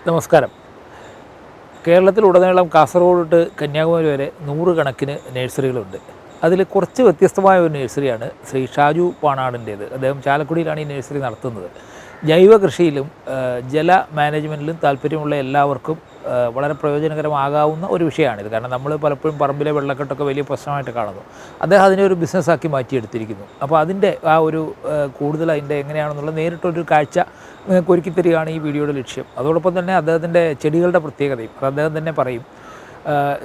നമസ്കാരം. കേരളത്തിലുടനീളം കാസർഗോഡ് തൊട്ട് കന്യാകുമാരി വരെ നൂറുകണക്കിന് നഴ്സറികളുണ്ട്. അതിൽ കുറച്ച് വ്യത്യസ്തമായ ഒരു നഴ്സറിയാണ് ശ്രീ ഷാജു പാണാടിൻ്റേത്. അദ്ദേഹം ചാലക്കുടിയിലാണ് ഈ നഴ്സറി നടത്തുന്നത്. ജൈവ കൃഷിയിലും ജല മാനേജ്മെൻറ്റിലും താല്പര്യമുള്ള എല്ലാവർക്കും വളരെ പ്രയോജനകരമാകാവുന്ന ഒരു വിഷയമാണിത്. കാരണം നമ്മൾ പലപ്പോഴും പറമ്പിലെ വെള്ളക്കെട്ടൊക്കെ വലിയ പ്രശ്നമായിട്ട് കാണുന്നു. അദ്ദേഹം അതിനെ ഒരു ബിസിനസ്സാക്കി മാറ്റിയെടുത്തിരിക്കുന്നു. അപ്പോൾ അതിൻ്റെ ആ ഒരു കൂടുതൽ അതിൻ്റെ എങ്ങനെയാണെന്നുള്ള നേരിട്ടൊരു കാഴ്ച നിങ്ങൾക്ക് ഒരുക്കി തരികയാണ് ഈ വീഡിയോയുടെ ലക്ഷ്യം. അതോടൊപ്പം തന്നെ അദ്ദേഹത്തിൻ്റെ ചെടികളുടെ പ്രത്യേകതയും അത് അദ്ദേഹം തന്നെ പറയും.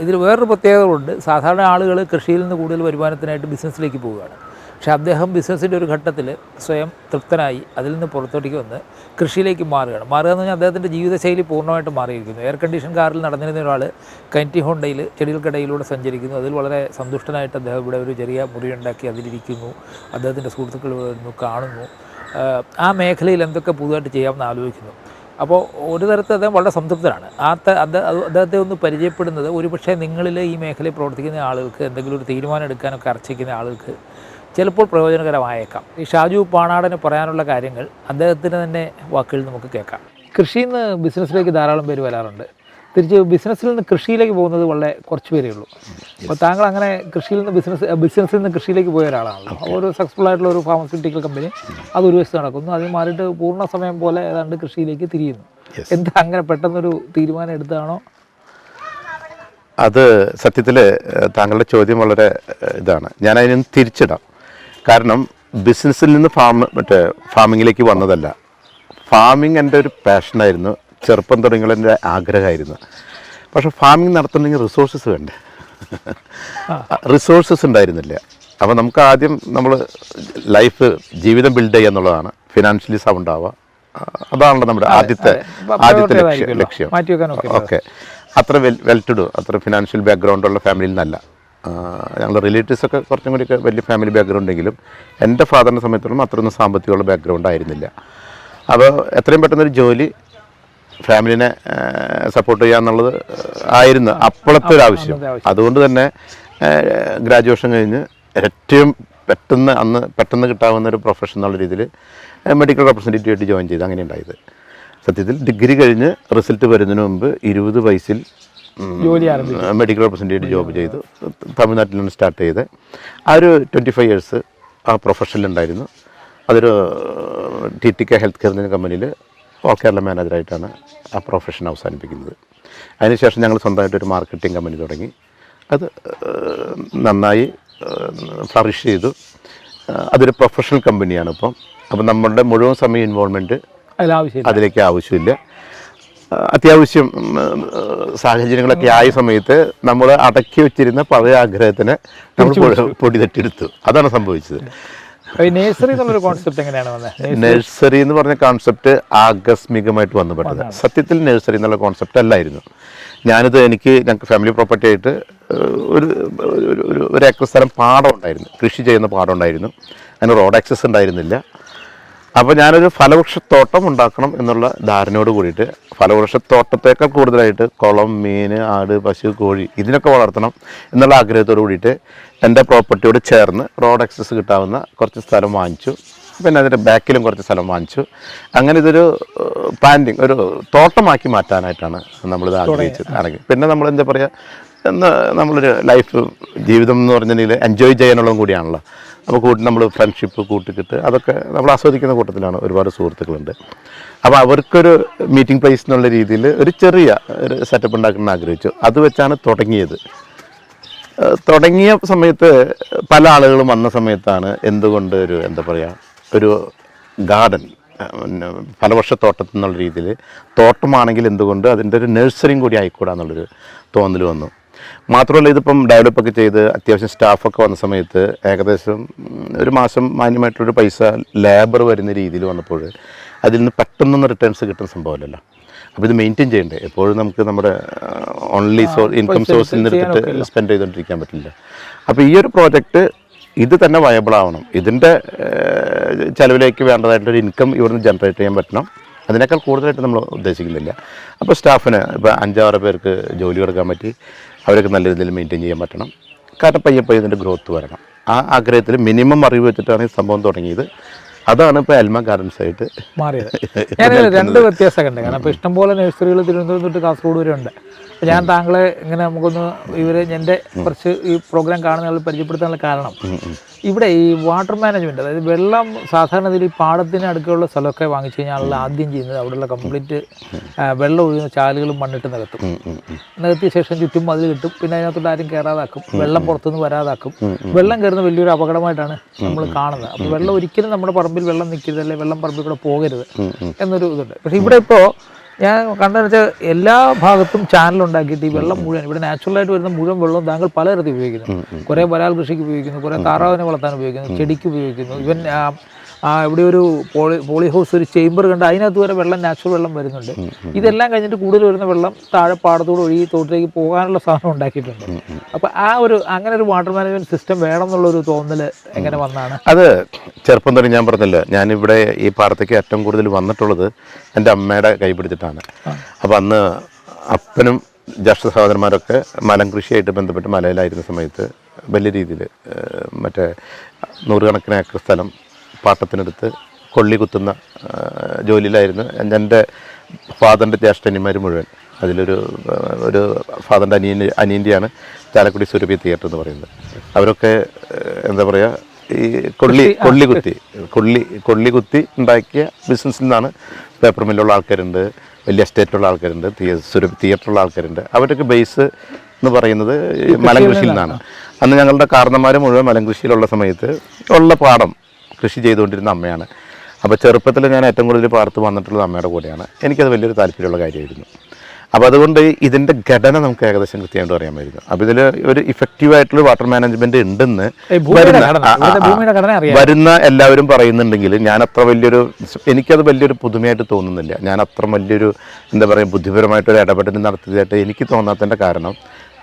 ഇതിൽ വേറൊരു പ്രത്യേകതകളുണ്ട്. സാധാരണ ആളുകൾ കൃഷിയിൽ നിന്ന് കൂടുതൽ വരുമാനത്തിനായിട്ട് ബിസിനസ്സിലേക്ക് പോവുകയാണ്. പക്ഷേ അദ്ദേഹം ബിസിനസ്സിൻ്റെ ഒരു ഘട്ടത്തിൽ സ്വയം തൃപ്തനായി അതിൽ നിന്ന് പുറത്തോട്ടേക്ക് വന്ന് കൃഷിയിലേക്ക് മാറുക എന്ന് പറഞ്ഞാൽ അദ്ദേഹത്തിൻ്റെ ജീവിതശൈലി പൂർണ്ണമായിട്ട് മാറിയിരിക്കുന്നു. എയർ കണ്ടീഷൻ കാറിൽ നടന്നിരുന്ന ഒരാൾ കൈറ്റി ഹോണ്ടയിൽ ചെടികൾക്കിടയിലൂടെ സഞ്ചരിക്കുന്നു. അതിൽ വളരെ സന്തുഷ്ടനായിട്ട് അദ്ദേഹം ഇവിടെ ഒരു ചെറിയ മുറിയുണ്ടാക്കി അതിലിരിക്കുന്നു. അദ്ദേഹത്തിൻ്റെ സുഹൃത്തുക്കൾ വരുന്നു, കാണുന്നു. ആ മേഖലയിൽ എന്തൊക്കെ പുതുതായിട്ട് ചെയ്യാമെന്ന് ആലോചിക്കുന്നു. അപ്പോൾ ഒരു തരത്തിൽ അദ്ദേഹം വളരെ സംതൃപ്തനാണ്. അദ്ദേഹത്തെ ഒന്ന് പരിചയപ്പെടുന്നത് ഒരുപക്ഷെ നിങ്ങളിൽ ഈ മേഖലയിൽ പ്രവർത്തിക്കുന്ന ആളുകൾക്ക് എന്തെങ്കിലും ഒരു തീരുമാനം എടുക്കാനൊക്കെ അർച്ചിക്കുന്ന ആളുകൾക്ക് ചിലപ്പോൾ പ്രയോജനകരമായേക്കാം. ഈ ഷാജു പാണാടന് പറയാനുള്ള കാര്യങ്ങൾ അദ്ദേഹത്തിന് തന്നെ വാക്കുകളിൽ നമുക്ക് കേൾക്കാം. കൃഷിയിൽ നിന്ന് ബിസിനസ്സിലേക്ക് ധാരാളം പേര് വരാറുണ്ട്. തിരിച്ച് ബിസിനസ്സിൽ നിന്ന് കൃഷിയിലേക്ക് പോകുന്നത് വളരെ കുറച്ച് പേരേ ഉള്ളൂ. അപ്പോൾ താങ്കൾ അങ്ങനെ കൃഷിയിൽ നിന്ന് ബിസിനസ്സിൽ നിന്ന് കൃഷിയിലേക്ക് പോയ ഒരാളാണല്ലോ. ഒരു സക്സസ്ഫുൾ ആയിട്ടുള്ള ഒരു ഫാർമസ്യൂട്ടിക്കൽ കമ്പനി അതൊരു വശത്ത് നടക്കുന്നു. അതിന് മാറിയിട്ട് പൂർണ്ണ സമയം പോലെ ഏതാണ്ട് കൃഷിയിലേക്ക് തിരിയുന്നു. എന്താ അങ്ങനെ പെട്ടെന്നൊരു തീരുമാനം എടുത്തതാണോ? അത് സത്യത്തിൽ താങ്കളുടെ ചോദ്യം വളരെ ഇതാണ്. ഞാൻ അതിനൊന്ന് തിരിച്ചിടാം. കാരണം ബിസിനസ്സിൽ നിന്ന് ഫാമിങ്ങിലേക്ക് വന്നതല്ല. ഫാമിങ് എൻ്റെ ഒരു പാഷനായിരുന്നു. ചെറുപ്പം തുടങ്ങിയുള്ള എൻ്റെ ആഗ്രഹമായിരുന്നു. പക്ഷേ ഫാമിംഗ് നടത്തണമെങ്കിൽ റിസോഴ്സസ് വേണ്ടേ? റിസോഴ്സസ് ഉണ്ടായിരുന്നില്ല. അപ്പോൾ നമുക്ക് ആദ്യം ജീവിതം ബിൽഡ് ചെയ്യുക എന്നുള്ളതാണ്. ഫിനാൻഷ്യലി സൗണ്ട് ആവുക, അതാണല്ലോ നമ്മുടെ ആദ്യത്തെ ലക്ഷ്യം. ഓക്കെ, അത്ര വെൽ ടു ഡു, അത്ര ഫിനാൻഷ്യൽ ബാക്ക്ഗ്രൗണ്ടുള്ള ഫാമിലിയിൽ നിന്നല്ല. ഞങ്ങളുടെ റിലേറ്റീവ്സൊക്കെ കുറച്ചും കൂടിയൊക്കെ വലിയ ഫാമിലി ബാക്ക്ഗ്രൗണ്ടെങ്കിലും എൻ്റെ ഫാദറിൻ്റെ സമയത്തോളം അത്രയൊന്നും സാമ്പത്തികമുള്ള ബാക്ക്ഗ്രൗണ്ട് ആയിരുന്നില്ല. അപ്പോൾ എത്രയും പെട്ടെന്നൊരു ജോലി ഫാമിലിനെ സപ്പോർട്ട് ചെയ്യുക എന്നുള്ളത് ആയിരുന്നു അപ്പോഴത്തെ ഒരു ആവശ്യം. അതുകൊണ്ട് തന്നെ ഗ്രാജുവേഷൻ കഴിഞ്ഞ് ഏറ്റവും പെട്ടെന്ന് കിട്ടാവുന്ന ഒരു പ്രൊഫഷൻ എന്നുള്ള രീതിയിൽ മെഡിക്കൽ റെപ്രസെൻറ്റേറ്റീവ് ആയിട്ട് ജോയിൻ ചെയ്ത് അങ്ങനെ ഉണ്ടായത്. സത്യത്തിൽ ഡിഗ്രി കഴിഞ്ഞ് റിസൾട്ട് വരുന്നതിന് മുമ്പ് 20 വയസ്സിൽ മെഡിക്കൽ റെപ്രസെൻറ്റേറ്റീവ് ജോബ് ചെയ്തു. തമിഴ്നാട്ടിലാണ് സ്റ്റാർട്ട് ചെയ്തത്. ആ ഒരു 25 ഇയേഴ്സ് ആ പ്രൊഫഷനിലുണ്ടായിരുന്നു. അതൊരു TTK ഹെൽത്ത് കെയർ എന്ന കമ്പനിയിൽ ഓൾ കേരള മാനേജറായിട്ടാണ് ആ പ്രൊഫഷൻ അവസാനിപ്പിക്കുന്നത്. അതിനുശേഷം ഞങ്ങൾ സ്വന്തമായിട്ടൊരു മാർക്കറ്റിംഗ് കമ്പനി തുടങ്ങി. അത് നന്നായി ഫ്ലറിഷ് ചെയ്തു. അതൊരു പ്രൊഫഷണൽ കമ്പനിയാണ് ഇപ്പം. അപ്പം നമ്മളുടെ മുഴുവൻ സമയം ഇൻവോൾവ്മെൻറ്റ് അതിലേക്ക് ആവശ്യമില്ല. അത്യാവശ്യം സാഹചര്യങ്ങളൊക്കെ ആയ സമയത്ത് നമ്മൾ അടക്കി വെച്ചിരുന്ന പഴയ ആഗ്രഹത്തിന് നമ്മൾ പൊടി തട്ടിയെടുത്തു. അതാണ് സംഭവിച്ചത്. നഴ്സറി എന്നുള്ളൊരു കോൺസെപ്റ്റ് എങ്ങനെയാണ് വന്നത്? നഴ്സറി എന്ന് പറഞ്ഞ കോൺസെപ്റ്റ് ആകസ്മികമായിട്ട് വന്നുപെട്ടത്. സത്യത്തിൽ നഴ്സറി എന്നുള്ള കോൺസെപ്റ്റ് അല്ലായിരുന്നു. ഞങ്ങൾക്ക് ഫാമിലി പ്രോപ്പർട്ടി ആയിട്ട് ഒരു ഏക്കർ സ്ഥലം പാടം ഉണ്ടായിരുന്നു, കൃഷി ചെയ്യുന്ന പാടം ഉണ്ടായിരുന്നു. അതിന് റോഡ് ആക്സസ് ഉണ്ടായിരുന്നില്ല. അപ്പോൾ ഞാനൊരു ഫലവൃക്ഷത്തോട്ടം ഉണ്ടാക്കണം എന്നുള്ള ധാരണയോട് കൂടിയിട്ട് ഫലവൃക്ഷത്തോട്ടത്തേക്കാൾ കൂടുതലായിട്ട് കുളം, മീൻ, ആട്, പശു, കോഴി ഇതിനൊക്കെ വളർത്തണം എന്നുള്ള ആഗ്രഹത്തോട് കൂടിയിട്ട് എൻ്റെ പ്രോപ്പർട്ടിയോട് ചേർന്ന് റോഡ് ആക്സസ് കിട്ടാവുന്ന കുറച്ച് സ്ഥലം വാങ്ങിച്ചു. പിന്നെ അതിൻ്റെ ബാക്കിലും കുറച്ച് സ്ഥലം വാങ്ങിച്ചു. അങ്ങനെ ഇതൊരു പ്ലാന്റിങ്, ഒരു തോട്ടമാക്കി മാറ്റാനായിട്ടാണ് നമ്മളിത് ആഗ്രഹിച്ചത്. പിന്നെ നമ്മൾ എന്താ പറയുക, നമ്മളൊരു ജീവിതം എന്ന് പറഞ്ഞിട്ടുണ്ടെങ്കിൽ എൻജോയ് ചെയ്യാനുള്ളതും കൂടിയാണല്ലോ. അപ്പോൾ നമ്മൾ ഫ്രണ്ട്ഷിപ്പ് കൂട്ടിക്കിട്ട് അതൊക്കെ നമ്മൾ ആസ്വദിക്കുന്ന കൂട്ടത്തിലാണ്. ഒരുപാട് സുഹൃത്തുക്കളുണ്ട്. അപ്പോൾ അവർക്കൊരു മീറ്റിംഗ് പ്ലേസ് എന്നുള്ള രീതിയിൽ ഒരു ചെറിയ ഒരു സെറ്റപ്പ് ഉണ്ടാക്കണമെന്ന് ആഗ്രഹിച്ചു. അത് വെച്ചാണ് തുടങ്ങിയത്. തുടങ്ങിയ സമയത്ത് പല ആളുകളും വന്ന സമയത്താണ് എന്തുകൊണ്ട് ഒരു ഗാർഡൻ, ഫലവൃക്ഷത്തോട്ടത്തിൽ എന്നുള്ള രീതിയിൽ തോട്ടമാണെങ്കിൽ എന്തുകൊണ്ട് അതിൻ്റെ ഒരു നഴ്സറിയും കൂടി ആയിക്കൂടാന്നുള്ളൊരു തോന്നൽ വന്നു. മാത്രമല്ല, ഇതിപ്പം ഡെവലപ്പൊക്കെ ചെയ്ത് അത്യാവശ്യം സ്റ്റാഫൊക്കെ വന്ന സമയത്ത് ഏകദേശം ഒരു മാസം മാന്യമായിട്ടുള്ളൊരു പൈസ ലേബർ വരുന്ന രീതിയിൽ വന്നപ്പോൾ അതിൽ നിന്ന് പെട്ടെന്നൊന്നും റിട്ടേൺസ് കിട്ടുന്ന സംഭവമല്ലല്ലോ. അപ്പോൾ ഇത് മെയിൻറ്റെയിൻ ചെയ്യണ്ടേ. എപ്പോഴും നമുക്ക് നമ്മുടെ ഓൺലി ഇൻകം സോഴ്സിൽ നിന്നെടുത്തിട്ട് സ്പെൻഡ് ചെയ്തുകൊണ്ടിരിക്കാൻ പറ്റില്ല. അപ്പോൾ ഈ ഒരു പ്രോജക്റ്റ് ഇത് തന്നെ വയബിളാവണം. ഇതിൻ്റെ ചിലവിലേക്ക് വേണ്ടതായിട്ടൊരു ഇൻകം ഇവിടുന്ന് ജനറേറ്റ് ചെയ്യാൻ പറ്റണം. അതിനേക്കാൾ കൂടുതലായിട്ട് നമ്മൾ ഉദ്ദേശിക്കുന്നില്ല. അപ്പോൾ സ്റ്റാഫിന് ഇപ്പോൾ 5-6 പേർക്ക് ജോലി കൊടുക്കാൻ പറ്റി. അവരൊക്കെ നല്ല രീതിയിൽ മെയിൻറ്റെയിൻ ചെയ്യാൻ പറ്റണം. കാരണം പയ്യെ ഇതിൻ്റെ ഗ്രോത്ത് വരണം. ആ ആഗ്രഹത്തിൽ മിനിമം അറിവ് വെച്ചിട്ടാണ് ഈ സംഭവം തുടങ്ങിയത്. അതാണ് ഇപ്പോൾ എൽമ ഗാർഡൻസ് ആയിട്ട് മാറിയത്. ഞാൻ രണ്ട് വ്യത്യാസമൊക്കെ ഉണ്ട്. കാരണം ഇപ്പോൾ ഇഷ്ടംപോലെ നഴ്സറികൾ തിരുവനന്തപുരം തൊട്ട് കാസർഗോഡ് വരെ ഉണ്ട്. അപ്പോൾ ഞാൻ താങ്കളെ ഇങ്ങനെ നമുക്കൊന്ന് എൻ്റെ കുറച്ച് ഈ പ്രോഗ്രാം കാണുന്ന ആൾ പരിചയപ്പെടുത്താനുള്ള കാരണം, ഇവിടെ ഈ വാട്ടർ മാനേജ്മെൻറ്റ്, അതായത് വെള്ളം സാധാരണ ഈ പാടത്തിന് അടുക്കുള്ള സ്ഥലമൊക്കെ വാങ്ങിച്ചു കഴിഞ്ഞാൽ ആദ്യം ചെയ്യുന്നത് അവിടെയുള്ള കംപ്ലീറ്റ് വെള്ളം ഒഴുകുന്ന ചാലുകളും മണ്ണിട്ട് നികത്തും. നികത്തിയ ശേഷം ചുറ്റും മതിൽ കിട്ടും. പിന്നെ അതിനകത്തോട്ട് ആരും കയറാതാക്കും, വെള്ളം പുറത്തുനിന്ന് വരാതാക്കും. വെള്ളം കയറുന്ന വലിയൊരു അപകടമായിട്ടാണ് നമ്മൾ കാണുന്നത്. അപ്പോൾ വെള്ളം ഒരിക്കലും നമ്മുടെ പറമ്പിൽ വെള്ളം നിൽക്കരുത്, അല്ലെങ്കിൽ വെള്ളം പറമ്പിൽ കൂടെ പോകരുത് എന്നൊരു ഇതുണ്ട്. പക്ഷേ ഇവിടെ ഇപ്പോൾ ഞാൻ കണ്ടെന്ന് വെച്ചാൽ എല്ലാ ഭാഗത്തും ചാനലുണ്ടാക്കിയിട്ട് ഈ വെള്ളം മുഴുവൻ, ഇവിടെ നാച്ചുറലായിട്ട് വരുന്ന മുഴുവൻ വെള്ളവും താങ്കൾ പലതരത്തിൽ ഉപയോഗിക്കുന്നു. കുറേ വരാൽ കൃഷിക്ക് ഉപയോഗിക്കുന്നു, കുറേ താറാവിനെ വളർത്താൻ ഉപയോഗിക്കുന്നു, ചെടിക്ക് ഉപയോഗിക്കുന്നു. ഇവൻ ഇവിടെ ഒരു പോളി ഹൗസ്, ഒരു ചേംബർ കണ്ട് അതിനകത്ത് വരെ വെള്ളം, നാച്ചുറൽ വെള്ളം വരുന്നുണ്ട്. ഇതെല്ലാം കഴിഞ്ഞിട്ട് കൂടുതൽ വരുന്ന വെള്ളം താഴെ പാടത്തോട് ഒഴുകി തോട്ടിലേക്ക് പോകാനുള്ള സാധനം ഉണ്ടാക്കിയിട്ടുണ്ട്. അപ്പോൾ അങ്ങനെ ഒരു വാട്ടർ മാനേജ്മെന്റ് സിസ്റ്റം വേണം എന്നുള്ളൊരു തോന്നൽ എങ്ങനെ വന്നാണ്? അത് ചെറുപ്പം തന്നെ ഞാൻ പറഞ്ഞല്ലോ, ഞാനിവിടെ ഈ പാടത്തേക്ക് ഏറ്റവും കൂടുതൽ വന്നിട്ടുള്ളത് എൻ്റെ അമ്മയുടെ കൈ പിടിച്ചിട്ടാണ്. അപ്പം അന്ന് അപ്പനും ജ്യേഷ്ഠ സഹോദരന്മാരൊക്കെ മലം കൃഷിയായിട്ട് ബന്ധപ്പെട്ട് മലയിലായിരുന്ന സമയത്ത് വലിയ രീതിയിൽ മറ്റേ 100 കണക്കിന് ഏക്കർ സ്ഥലം പാട്ടത്തിനെടുത്ത് കൊള്ളി കുത്തുന്ന ജോലിയിലായിരുന്നു. എൻ്റെ ഫാദറിൻ്റെ ജ്യേഷ്ഠന്മാർ മുഴുവൻ. ഒരു ഫാദറിൻ്റെ അനിയൻ്റെയാണ് ചാലക്കുടി സുരഭി തിയേറ്റർ എന്ന് പറയുന്നത്. അവരൊക്കെ എന്താ പറയുക, ഈ കൊള്ളി കുത്തി ഉണ്ടാക്കിയ ബിസിനസ്സിൽ നിന്നാണ്. പേപ്പർ മില്ലുള്ള ആൾക്കാരുണ്ട്, വലിയ എസ്റ്റേറ്റുള്ള ആൾക്കാരുണ്ട്, തിയേറ്ററുള്ള ആൾക്കാരുണ്ട്. അവരൊക്കെ ബേസ് എന്ന് പറയുന്നത് മലം കൃഷിയിൽ നിന്നാണ്. അന്ന് ഞങ്ങളുടെ കാരണന്മാർ മുഴുവൻ മലം കൃഷിയിലുള്ള സമയത്ത് ഉള്ള പാടം കൃഷി ചെയ്തുകൊണ്ടിരുന്ന അമ്മയാണ്. അപ്പോൾ ചെറുപ്പത്തിൽ ഞാൻ ഏറ്റവും കൂടുതൽ പാടത്ത് വന്നിട്ടുള്ളത് അമ്മയുടെ കൂടെയാണ്. എനിക്കത് വലിയൊരു താല്പര്യമുള്ള കാര്യമായിരുന്നു. അപ്പോൾ അതുകൊണ്ട് ഇതിൻ്റെ ഘടന നമുക്ക് ഏകദേശം കൃത്യമായിട്ട് അറിയാമായിരുന്നു. അപ്പോൾ ഇതിൽ ഒരു ഇഫക്റ്റീവായിട്ടുള്ള വാട്ടർ മാനേജ്മെൻറ്റ് ഉണ്ടെന്ന് വരുന്ന എല്ലാവരും പറയുന്നുണ്ടെങ്കിൽ എനിക്കത് വലിയൊരു പുതുമയായിട്ട് തോന്നുന്നില്ല. ഞാൻ അത്ര വലിയൊരു എന്താ പറയുക ബുദ്ധിപരമായിട്ടൊരു ഇടപെടൽ നടത്തിയതായിട്ട് എനിക്ക് തോന്നാത്തതിൻ്റെ കാരണം,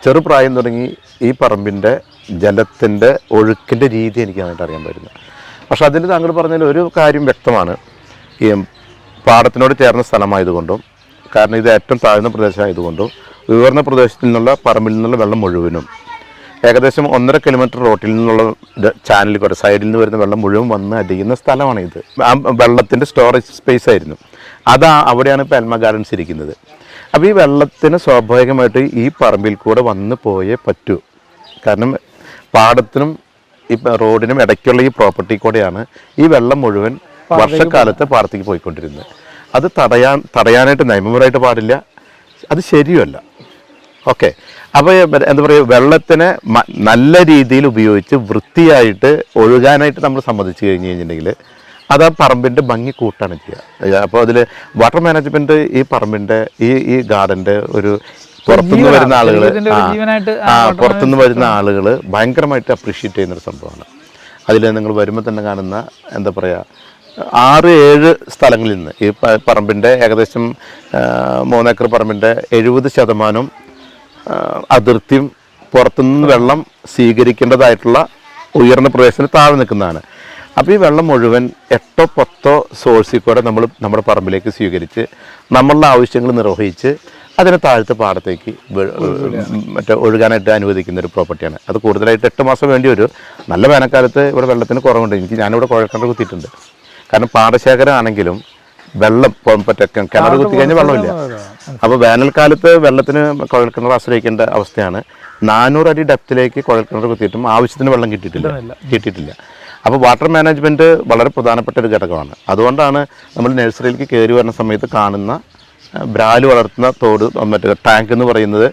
ചെറുപ്രായം തുടങ്ങി ഈ പറമ്പിൻ്റെ ജലത്തിൻ്റെ ഒഴുക്കിൻ്റെ രീതി എനിക്ക് നന്നായിട്ട് അറിയാൻ പറ്റുന്നു. പക്ഷെ അതിൽ താങ്കൾ പറഞ്ഞതിൽ ഒരു കാര്യം വ്യക്തമാണ്. ഈ പാടത്തിനോട് ചേർന്ന സ്ഥലമായതുകൊണ്ടും, കാരണം ഇത് ഏറ്റവും താഴ്ന്ന പ്രദേശമായതുകൊണ്ടും, ഉയർന്ന പ്രദേശത്തിൽ നിന്നുള്ള പറമ്പിൽ നിന്നുള്ള വെള്ളം മുഴുവനും ഏകദേശം 1.5 കിലോമീറ്റർ റോട്ടിൽ നിന്നുള്ള ചാനലിൽ കൂടെ സൈഡിൽ നിന്ന് വരുന്ന വെള്ളം മുഴുവൻ വന്ന് അടിയുന്ന സ്ഥലമാണ് ഇത്. ആ വെള്ളത്തിൻ്റെ സ്റ്റോറേജ് സ്പേസ് ആയിരുന്നു. അവിടെയാണ് ഇപ്പോൾ എൽമ ഗാർഡൻസ് ഇരിക്കുന്നത്. അപ്പോൾ ഈ വെള്ളത്തിന് സ്വാഭാവികമായിട്ട് ഈ പറമ്പിൽ കൂടെ വന്ന് പോയേ പറ്റൂ. കാരണം പാടത്തിനും ഈ റോഡിനും ഇടയ്ക്കുള്ള ഈ പ്രോപ്പർട്ടി കൂടെയാണ് ഈ വെള്ളം മുഴുവൻ വർഷക്കാലത്ത് പാടത്തേക്ക് പോയിക്കൊണ്ടിരുന്നത്. അത് തടയാനായിട്ട് നിയമപരമായിട്ട് പാടില്ല, അത് ശരിയല്ല. ഓക്കെ, അപ്പോൾ എന്താ പറയുക, വെള്ളത്തിനെ നല്ല രീതിയിൽ ഉപയോഗിച്ച് വൃത്തിയായിട്ട് ഒഴുകാനായിട്ട് നമ്മൾ സമ്മതിച്ചു കഴിഞ്ഞിട്ടുണ്ടെങ്കിൽ അത് ആ പറമ്പിൻ്റെ ഭംഗി കൂട്ടാണ് ചെയ്യുക. അപ്പോൾ അതിൽ വാട്ടർ മാനേജ്മെൻറ്റ് ഈ പറമ്പിൻ്റെ ഈ ഗാർഡൻ്റെ ഒരു പുറത്തുനിന്ന് വരുന്ന ആളുകൾ ഭയങ്കരമായിട്ട് അപ്രീഷിയേറ്റ് ചെയ്യുന്നൊരു സംഭവമാണ്. അതിൽ നിങ്ങൾ വരുമ്പോൾ തന്നെ കാണുന്ന എന്താ പറയുക, 6-7 സ്ഥലങ്ങളിൽ നിന്ന് ഈ പറമ്പിൻ്റെ ഏകദേശം 3 ഏക്കർ പറമ്പിൻ്റെ 70% അതിർത്തിയും പുറത്തുനിന്ന് വെള്ളം സ്വീകരിക്കേണ്ടതായിട്ടുള്ള ഉയർന്ന പ്രദേശത്തിന് താഴെ നിൽക്കുന്നതാണ്. അപ്പോൾ ഈ വെള്ളം മുഴുവൻ 8-10 സോഴ്സിൽ കൂടെ നമ്മുടെ പറമ്പിലേക്ക് സ്വീകരിച്ച് നമ്മളുടെ ആവശ്യങ്ങൾ നിർവഹിച്ച് അതിന് താഴത്തെ പാടത്തേക്ക് ഒഴുകാനായിട്ട് അനുവദിക്കുന്ന ഒരു പ്രോപ്പർട്ടിയാണ്. അത് കൂടുതലായിട്ട് 8 മാസം വേണ്ടി വരും. നല്ല വേനൽക്കാലത്ത് ഇവിടെ വെള്ളത്തിന് കുറവുണ്ട്. ഞാനിവിടെ കുഴൽക്കിണർ കുത്തിയിട്ടുണ്ട്. കാരണം പാടശേഖരമാണെങ്കിലും വെള്ളം കിണർ കുത്തി കഴിഞ്ഞാൽ വെള്ളമില്ല. അപ്പോൾ വേനൽക്കാലത്ത് വെള്ളത്തിന് കുഴൽക്കിണർ ആശ്രയിക്കേണ്ട അവസ്ഥയാണ്. 400 അടി ഡെപ്തിലേക്ക് കുഴൽക്കിണർ കുത്തിയിട്ടും ആവശ്യത്തിന് വെള്ളം കിട്ടിയിട്ടില്ല. അപ്പോൾ വാട്ടർ മാനേജ്മെൻറ്റ് വളരെ പ്രധാനപ്പെട്ട ഒരു ഘടകമാണ്. അതുകൊണ്ടാണ് നമ്മൾ നഴ്സറിയിലേക്ക് കയറി വരുന്ന സമയത്ത് കാണുന്ന ബ്രാല് വളർത്തുന്ന ടാങ്ക് എന്ന് പറയുന്നത്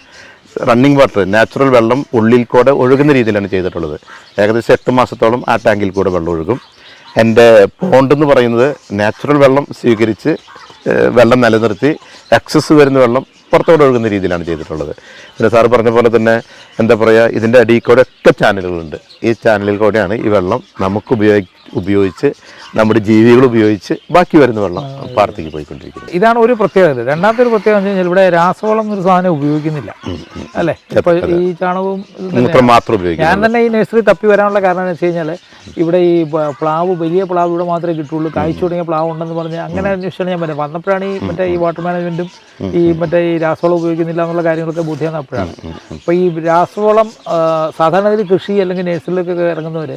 റണ്ണിങ് വാട്ടർ, നാച്ചുറൽ വെള്ളം ഉള്ളിൽ കൂടെ ഒഴുകുന്ന രീതിയിലാണ് ചെയ്തിട്ടുള്ളത്. ഏകദേശം 8 മാസത്തോളം ആ ടാങ്കിൽ കൂടെ വെള്ളം ഒഴുകും. എൻ്റെ പോണ്ടെന്ന് പറയുന്നത് നാച്ചുറൽ വെള്ളം സ്വീകരിച്ച് വെള്ളം നിലനിർത്തി എക്സസ് വരുന്ന വെള്ളം പുറത്തോടെ ഒഴുകുന്ന രീതിയിലാണ് ചെയ്തിട്ടുള്ളത്. പിന്നെ സാറ് പറഞ്ഞ പോലെ തന്നെ എന്താ പറയുക, ഇതിൻ്റെ അടിയിൽ കൂടെ ഒക്കെ ചാനലുകളുണ്ട്. ഈ ചാനലിൽ കൂടെയാണ് ഈ വെള്ളം നമുക്ക് ഉപയോഗിച്ച് നമ്മുടെ ജീവികൾ ഉപയോഗിച്ച് ബാക്കി വരുന്ന വെള്ളം പാടത്തേക്ക് പോയിക്കൊണ്ടിരിക്കുന്നത്. ഇതാണ് ഒരു പ്രത്യേകത. രണ്ടാമത്തെ ഒരു പ്രത്യേകത എന്ന് വെച്ചാൽ ഇവിടെ രാസവളം എന്നൊരു സാധനം ഉപയോഗിക്കുന്നില്ല, അല്ലേ? ഇപ്പോൾ ഈ ചാണകവും മാത്രം ഉപയോഗിക്കും. ഞാൻ തന്നെ ഈ നഴ്സറി തപ്പി വരാനുള്ള കാരണം എന്ന് വെച്ച് കഴിഞ്ഞാൽ ഇവിടെ ഈ വലിയ പ്ലാവ് ഇവിടെ മാത്രമേ കിട്ടുള്ളൂ, കായ്ച്ചു തുടങ്ങിയ പ്ലാവ് ഉണ്ടെന്ന് പറഞ്ഞ് അങ്ങനെ അന്വേഷിച്ചാണ് ഞാൻ പറയാം. വന്നപ്പോഴാണ് ഈ വാട്ടർ മാനേജ്മെൻറ്റും ഈ രാസവളം ഉപയോഗിക്കുന്നില്ല എന്നുള്ള കാര്യങ്ങളൊക്കെ ബോധ്യം അപ്പോഴാണ്. അപ്പോൾ ഈ രാസവളം സാധാരണ കൃഷി അല്ലെങ്കിൽ നഴ്സറിയിലൊക്കെ ഇറങ്ങുന്നവർ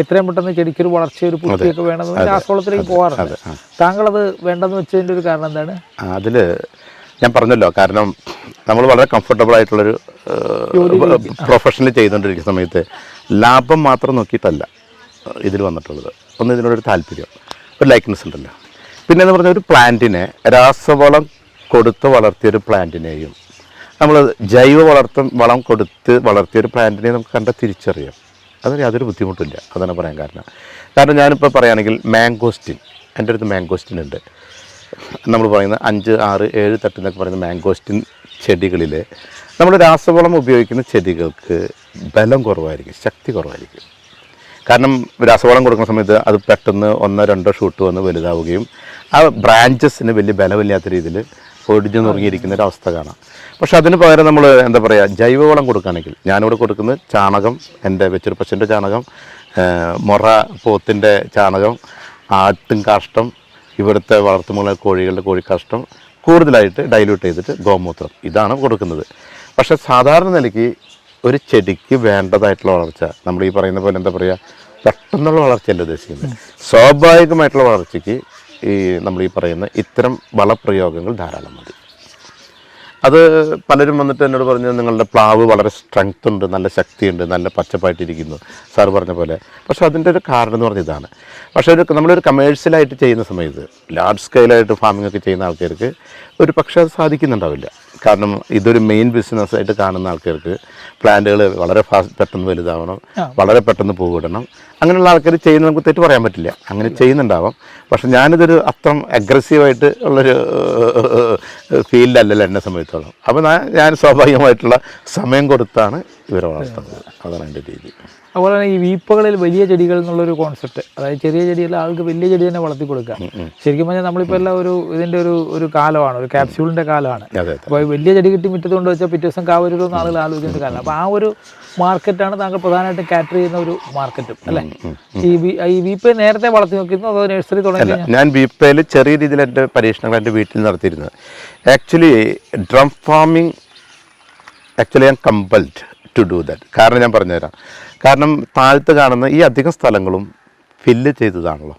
എത്രയും പെട്ടെന്ന് ചെടിക്കൊരു വളർച്ച വളർച്ചയൊരു പുഷ്ടിയൊക്കെ വേണമെന്ന് രാസവളത്തിലേക്ക് പോകാറുണ്ട്. താങ്കളത് വേണ്ടെന്ന് വെച്ചതിൻ്റെ ഒരു കാരണം എന്താണ്? അതിൽ ഞാൻ പറഞ്ഞല്ലോ, കാരണം നമ്മൾ വളരെ കംഫർട്ടബിൾ ആയിട്ടുള്ളൊരു പ്രൊഫഷനിൽ ചെയ്തുകൊണ്ടിരിക്കുന്ന സമയത്ത് ലാഭം മാത്രം നോക്കിയിട്ടല്ല ഇതിൽ വന്നിട്ടുള്ളത്. ഒന്ന് ഇതിനോടൊരു താല്പര്യം, ഒരു ലൈക്ക്നെസ് ഉണ്ടല്ലോ. പിന്നെ എന്ന് പറഞ്ഞാൽ ഒരു പ്ലാന്റിനെ രാസവളം കൊടുത്ത് വളർത്തിയൊരു പ്ലാന്റിനെയും നമ്മൾ ജൈവ വളം കൊടുത്ത് വളർത്തിയൊരു പ്ലാന്റിനെയും നമുക്ക് കണ്ടാൽ തിരിച്ചറിയാം. അതിന് യാതൊരു ബുദ്ധിമുട്ടില്ല. അതാണ് പറയാൻ കാരണം ഞാനിപ്പോൾ പറയുകയാണെങ്കിൽ മാംഗോസ്റ്റിൻ, എൻ്റെ അടുത്ത് മാംഗോസ്റ്റിൻ ഉണ്ട്. നമ്മൾ പറയുന്ന 5, 6, 7 തട്ടെന്നൊക്കെ പറയുന്ന മാംഗോസ്റ്റിൻ ചെടികളിൽ നമ്മൾ രാസവളം ഉപയോഗിക്കുന്ന ചെടികൾക്ക് ബലം കുറവായിരിക്കും, ശക്തി കുറവായിരിക്കും. കാരണം രാസവളം കൊടുക്കുന്ന സമയത്ത് അത് പെട്ടെന്ന് 1, 2 ഷൂട്ട് വന്ന് വലുതാവുകയും ആ ബ്രാഞ്ചസിന് വലിയ ബലമില്ലാത്ത രീതിയിൽ ഒടിഞ്ഞു നുറുങ്ങിയിരിക്കുന്ന ഒരു അവസ്ഥ കാണാം. പക്ഷെ അതിന് പകരം നമ്മൾ എന്താ പറയുക, ജൈവവളം കൊടുക്കുകയാണെങ്കിൽ ഞാനിവിടെ കൊടുക്കുന്നത് ചാണകം, എൻ്റെ വെച്ചൊരു പശുവിൻ്റെ ചാണകം, മുറ പോത്തിൻ്റെ ചാണകം, ആട്ടും കാഷ്ടം, ഇവിടുത്തെ വളർത്തുമുള്ള കോഴികളുടെ കോഴിക്കാഷ്ടം കൂടുതലായിട്ട് ഡൈല്യൂട്ട് ചെയ്തിട്ട് ഗോമൂത്രം, ഇതാണ് കൊടുക്കുന്നത്. പക്ഷേ സാധാരണ നിലയ്ക്ക് ഒരു ചെടിക്ക് വേണ്ടതായിട്ടുള്ള വളർച്ച നമ്മൾ ഈ പറയുന്ന പോലെ എന്താ പറയുക, പെട്ടെന്നുള്ള വളർച്ചയല്ല ഉദ്ദേശിക്കുന്നത്. സ്വാഭാവികമായിട്ടുള്ള വളർച്ചയ്ക്ക് ഈ നമ്മൾ ഈ പറയുന്ന ഇത്തരം വളപ്രയോഗങ്ങൾ ധാരാളം മതി. അത് പലരും വന്നിട്ട് എന്നോട് പറഞ്ഞു, നിങ്ങളുടെ പ്ലാവ് വളരെ സ്ട്രെങ്ത് ഉണ്ട്, നല്ല ശക്തിയുണ്ട്, നല്ല പച്ചപ്പായിട്ടിരിക്കുന്നു സാർ പറഞ്ഞ പോലെ. പക്ഷേ അതിൻ്റെ ഒരു കാരണം എന്ന് പറഞ്ഞ ഇതാണ്. പക്ഷേ നമ്മളൊരു കമേഴ്ഷ്യലായിട്ട് ചെയ്യുന്ന സമയത്ത്, ലാർജ് സ്കെയിലായിട്ട് ഫാമിംഗ് ഒക്കെ ചെയ്യുന്ന ആൾക്കാർക്ക് ഒരു പക്ഷേ അത് സാധിക്കുന്നുണ്ടാവില്ല. കാരണം ഇതൊരു മെയിൻ ബിസിനസ്സായിട്ട് കാണുന്ന ആൾക്കാർക്ക് പ്ലാന്റുകൾ വളരെ പെട്ടെന്ന് വലുതാവണം, വളരെ പെട്ടെന്ന് പൂവിടണം. അങ്ങനെയുള്ള ആൾക്കാർ ചെയ്യുന്നത് നമുക്ക് തെറ്റ് പറയാൻ പറ്റില്ല, അങ്ങനെ ചെയ്യുന്നുണ്ടാവാം. പക്ഷെ ഞാനിതൊരു അത്ര അഗ്രസീവായിട്ട് ഉള്ളൊരു ഫീൽഡല്ലല്ലോ എന്നെ സംബന്ധിച്ചോളം. അപ്പോൾ ഞാൻ സ്വാഭാവികമായിട്ടുള്ള സമയം കൊടുത്താണ് ഇവരെ വളർത്തുന്നത്. അതാണ് എൻ്റെ രീതി. അതുപോലെ തന്നെ ഈ വീപ്പകളിൽ വലിയ ചെടികൾ എന്നുള്ളൊരു കോൺസെപ്റ്റ്, അതായത് ചെറിയ ചെടിയല്ല, ആൾക്ക് വലിയ ചെടി തന്നെ വളർത്തി കൊടുക്കുക. ശരിക്കും പറഞ്ഞാൽ നമ്മളിപ്പോൾ എല്ലാം ഇതിൻ്റെ ഒരു കാലമാണ്, ഒരു ക്യാപ്സ്യൂളിൻ്റെ കാലമാണ്. അപ്പോൾ വലിയ ചെടി കിട്ടി മുറ്റത്ത് കൊണ്ട് വെച്ചാൽ പിറ്റേ ദിവസം കാവരുമെന്ന് ആളുകൾ ആലോചിക്കുന്ന കാലം. അപ്പോൾ ആ ഒരു മാർക്കറ്റാണ് താങ്കൾ പ്രധാനമായിട്ടും കാറ്റർ ചെയ്യുന്ന ഒരു മാർക്കറ്റും അല്ലേ? ഈ വീപ്പ നേരത്തെ വളർത്തി നോക്കുന്നു, അതോ നഴ്സറി തുടങ്ങി? ഞാൻ വീപ്പയിൽ ചെറിയ രീതിയിൽ എൻ്റെ പരീക്ഷണങ്ങൾ എൻ്റെ വീട്ടിൽ നടത്തിയിരുന്നത്. ആക്ച്വലി ഡ്രം ഫാമിംഗ് ഞാൻ കമ്പൽഡ് ടു ഡു ദാറ്റ്. കാരണം ഞാൻ പറഞ്ഞുതരാം. കാരണം താഴത്ത് കാണുന്ന ഈ അധികം സ്ഥലങ്ങളും ഫില്ല് ചെയ്തതാണല്ലോ.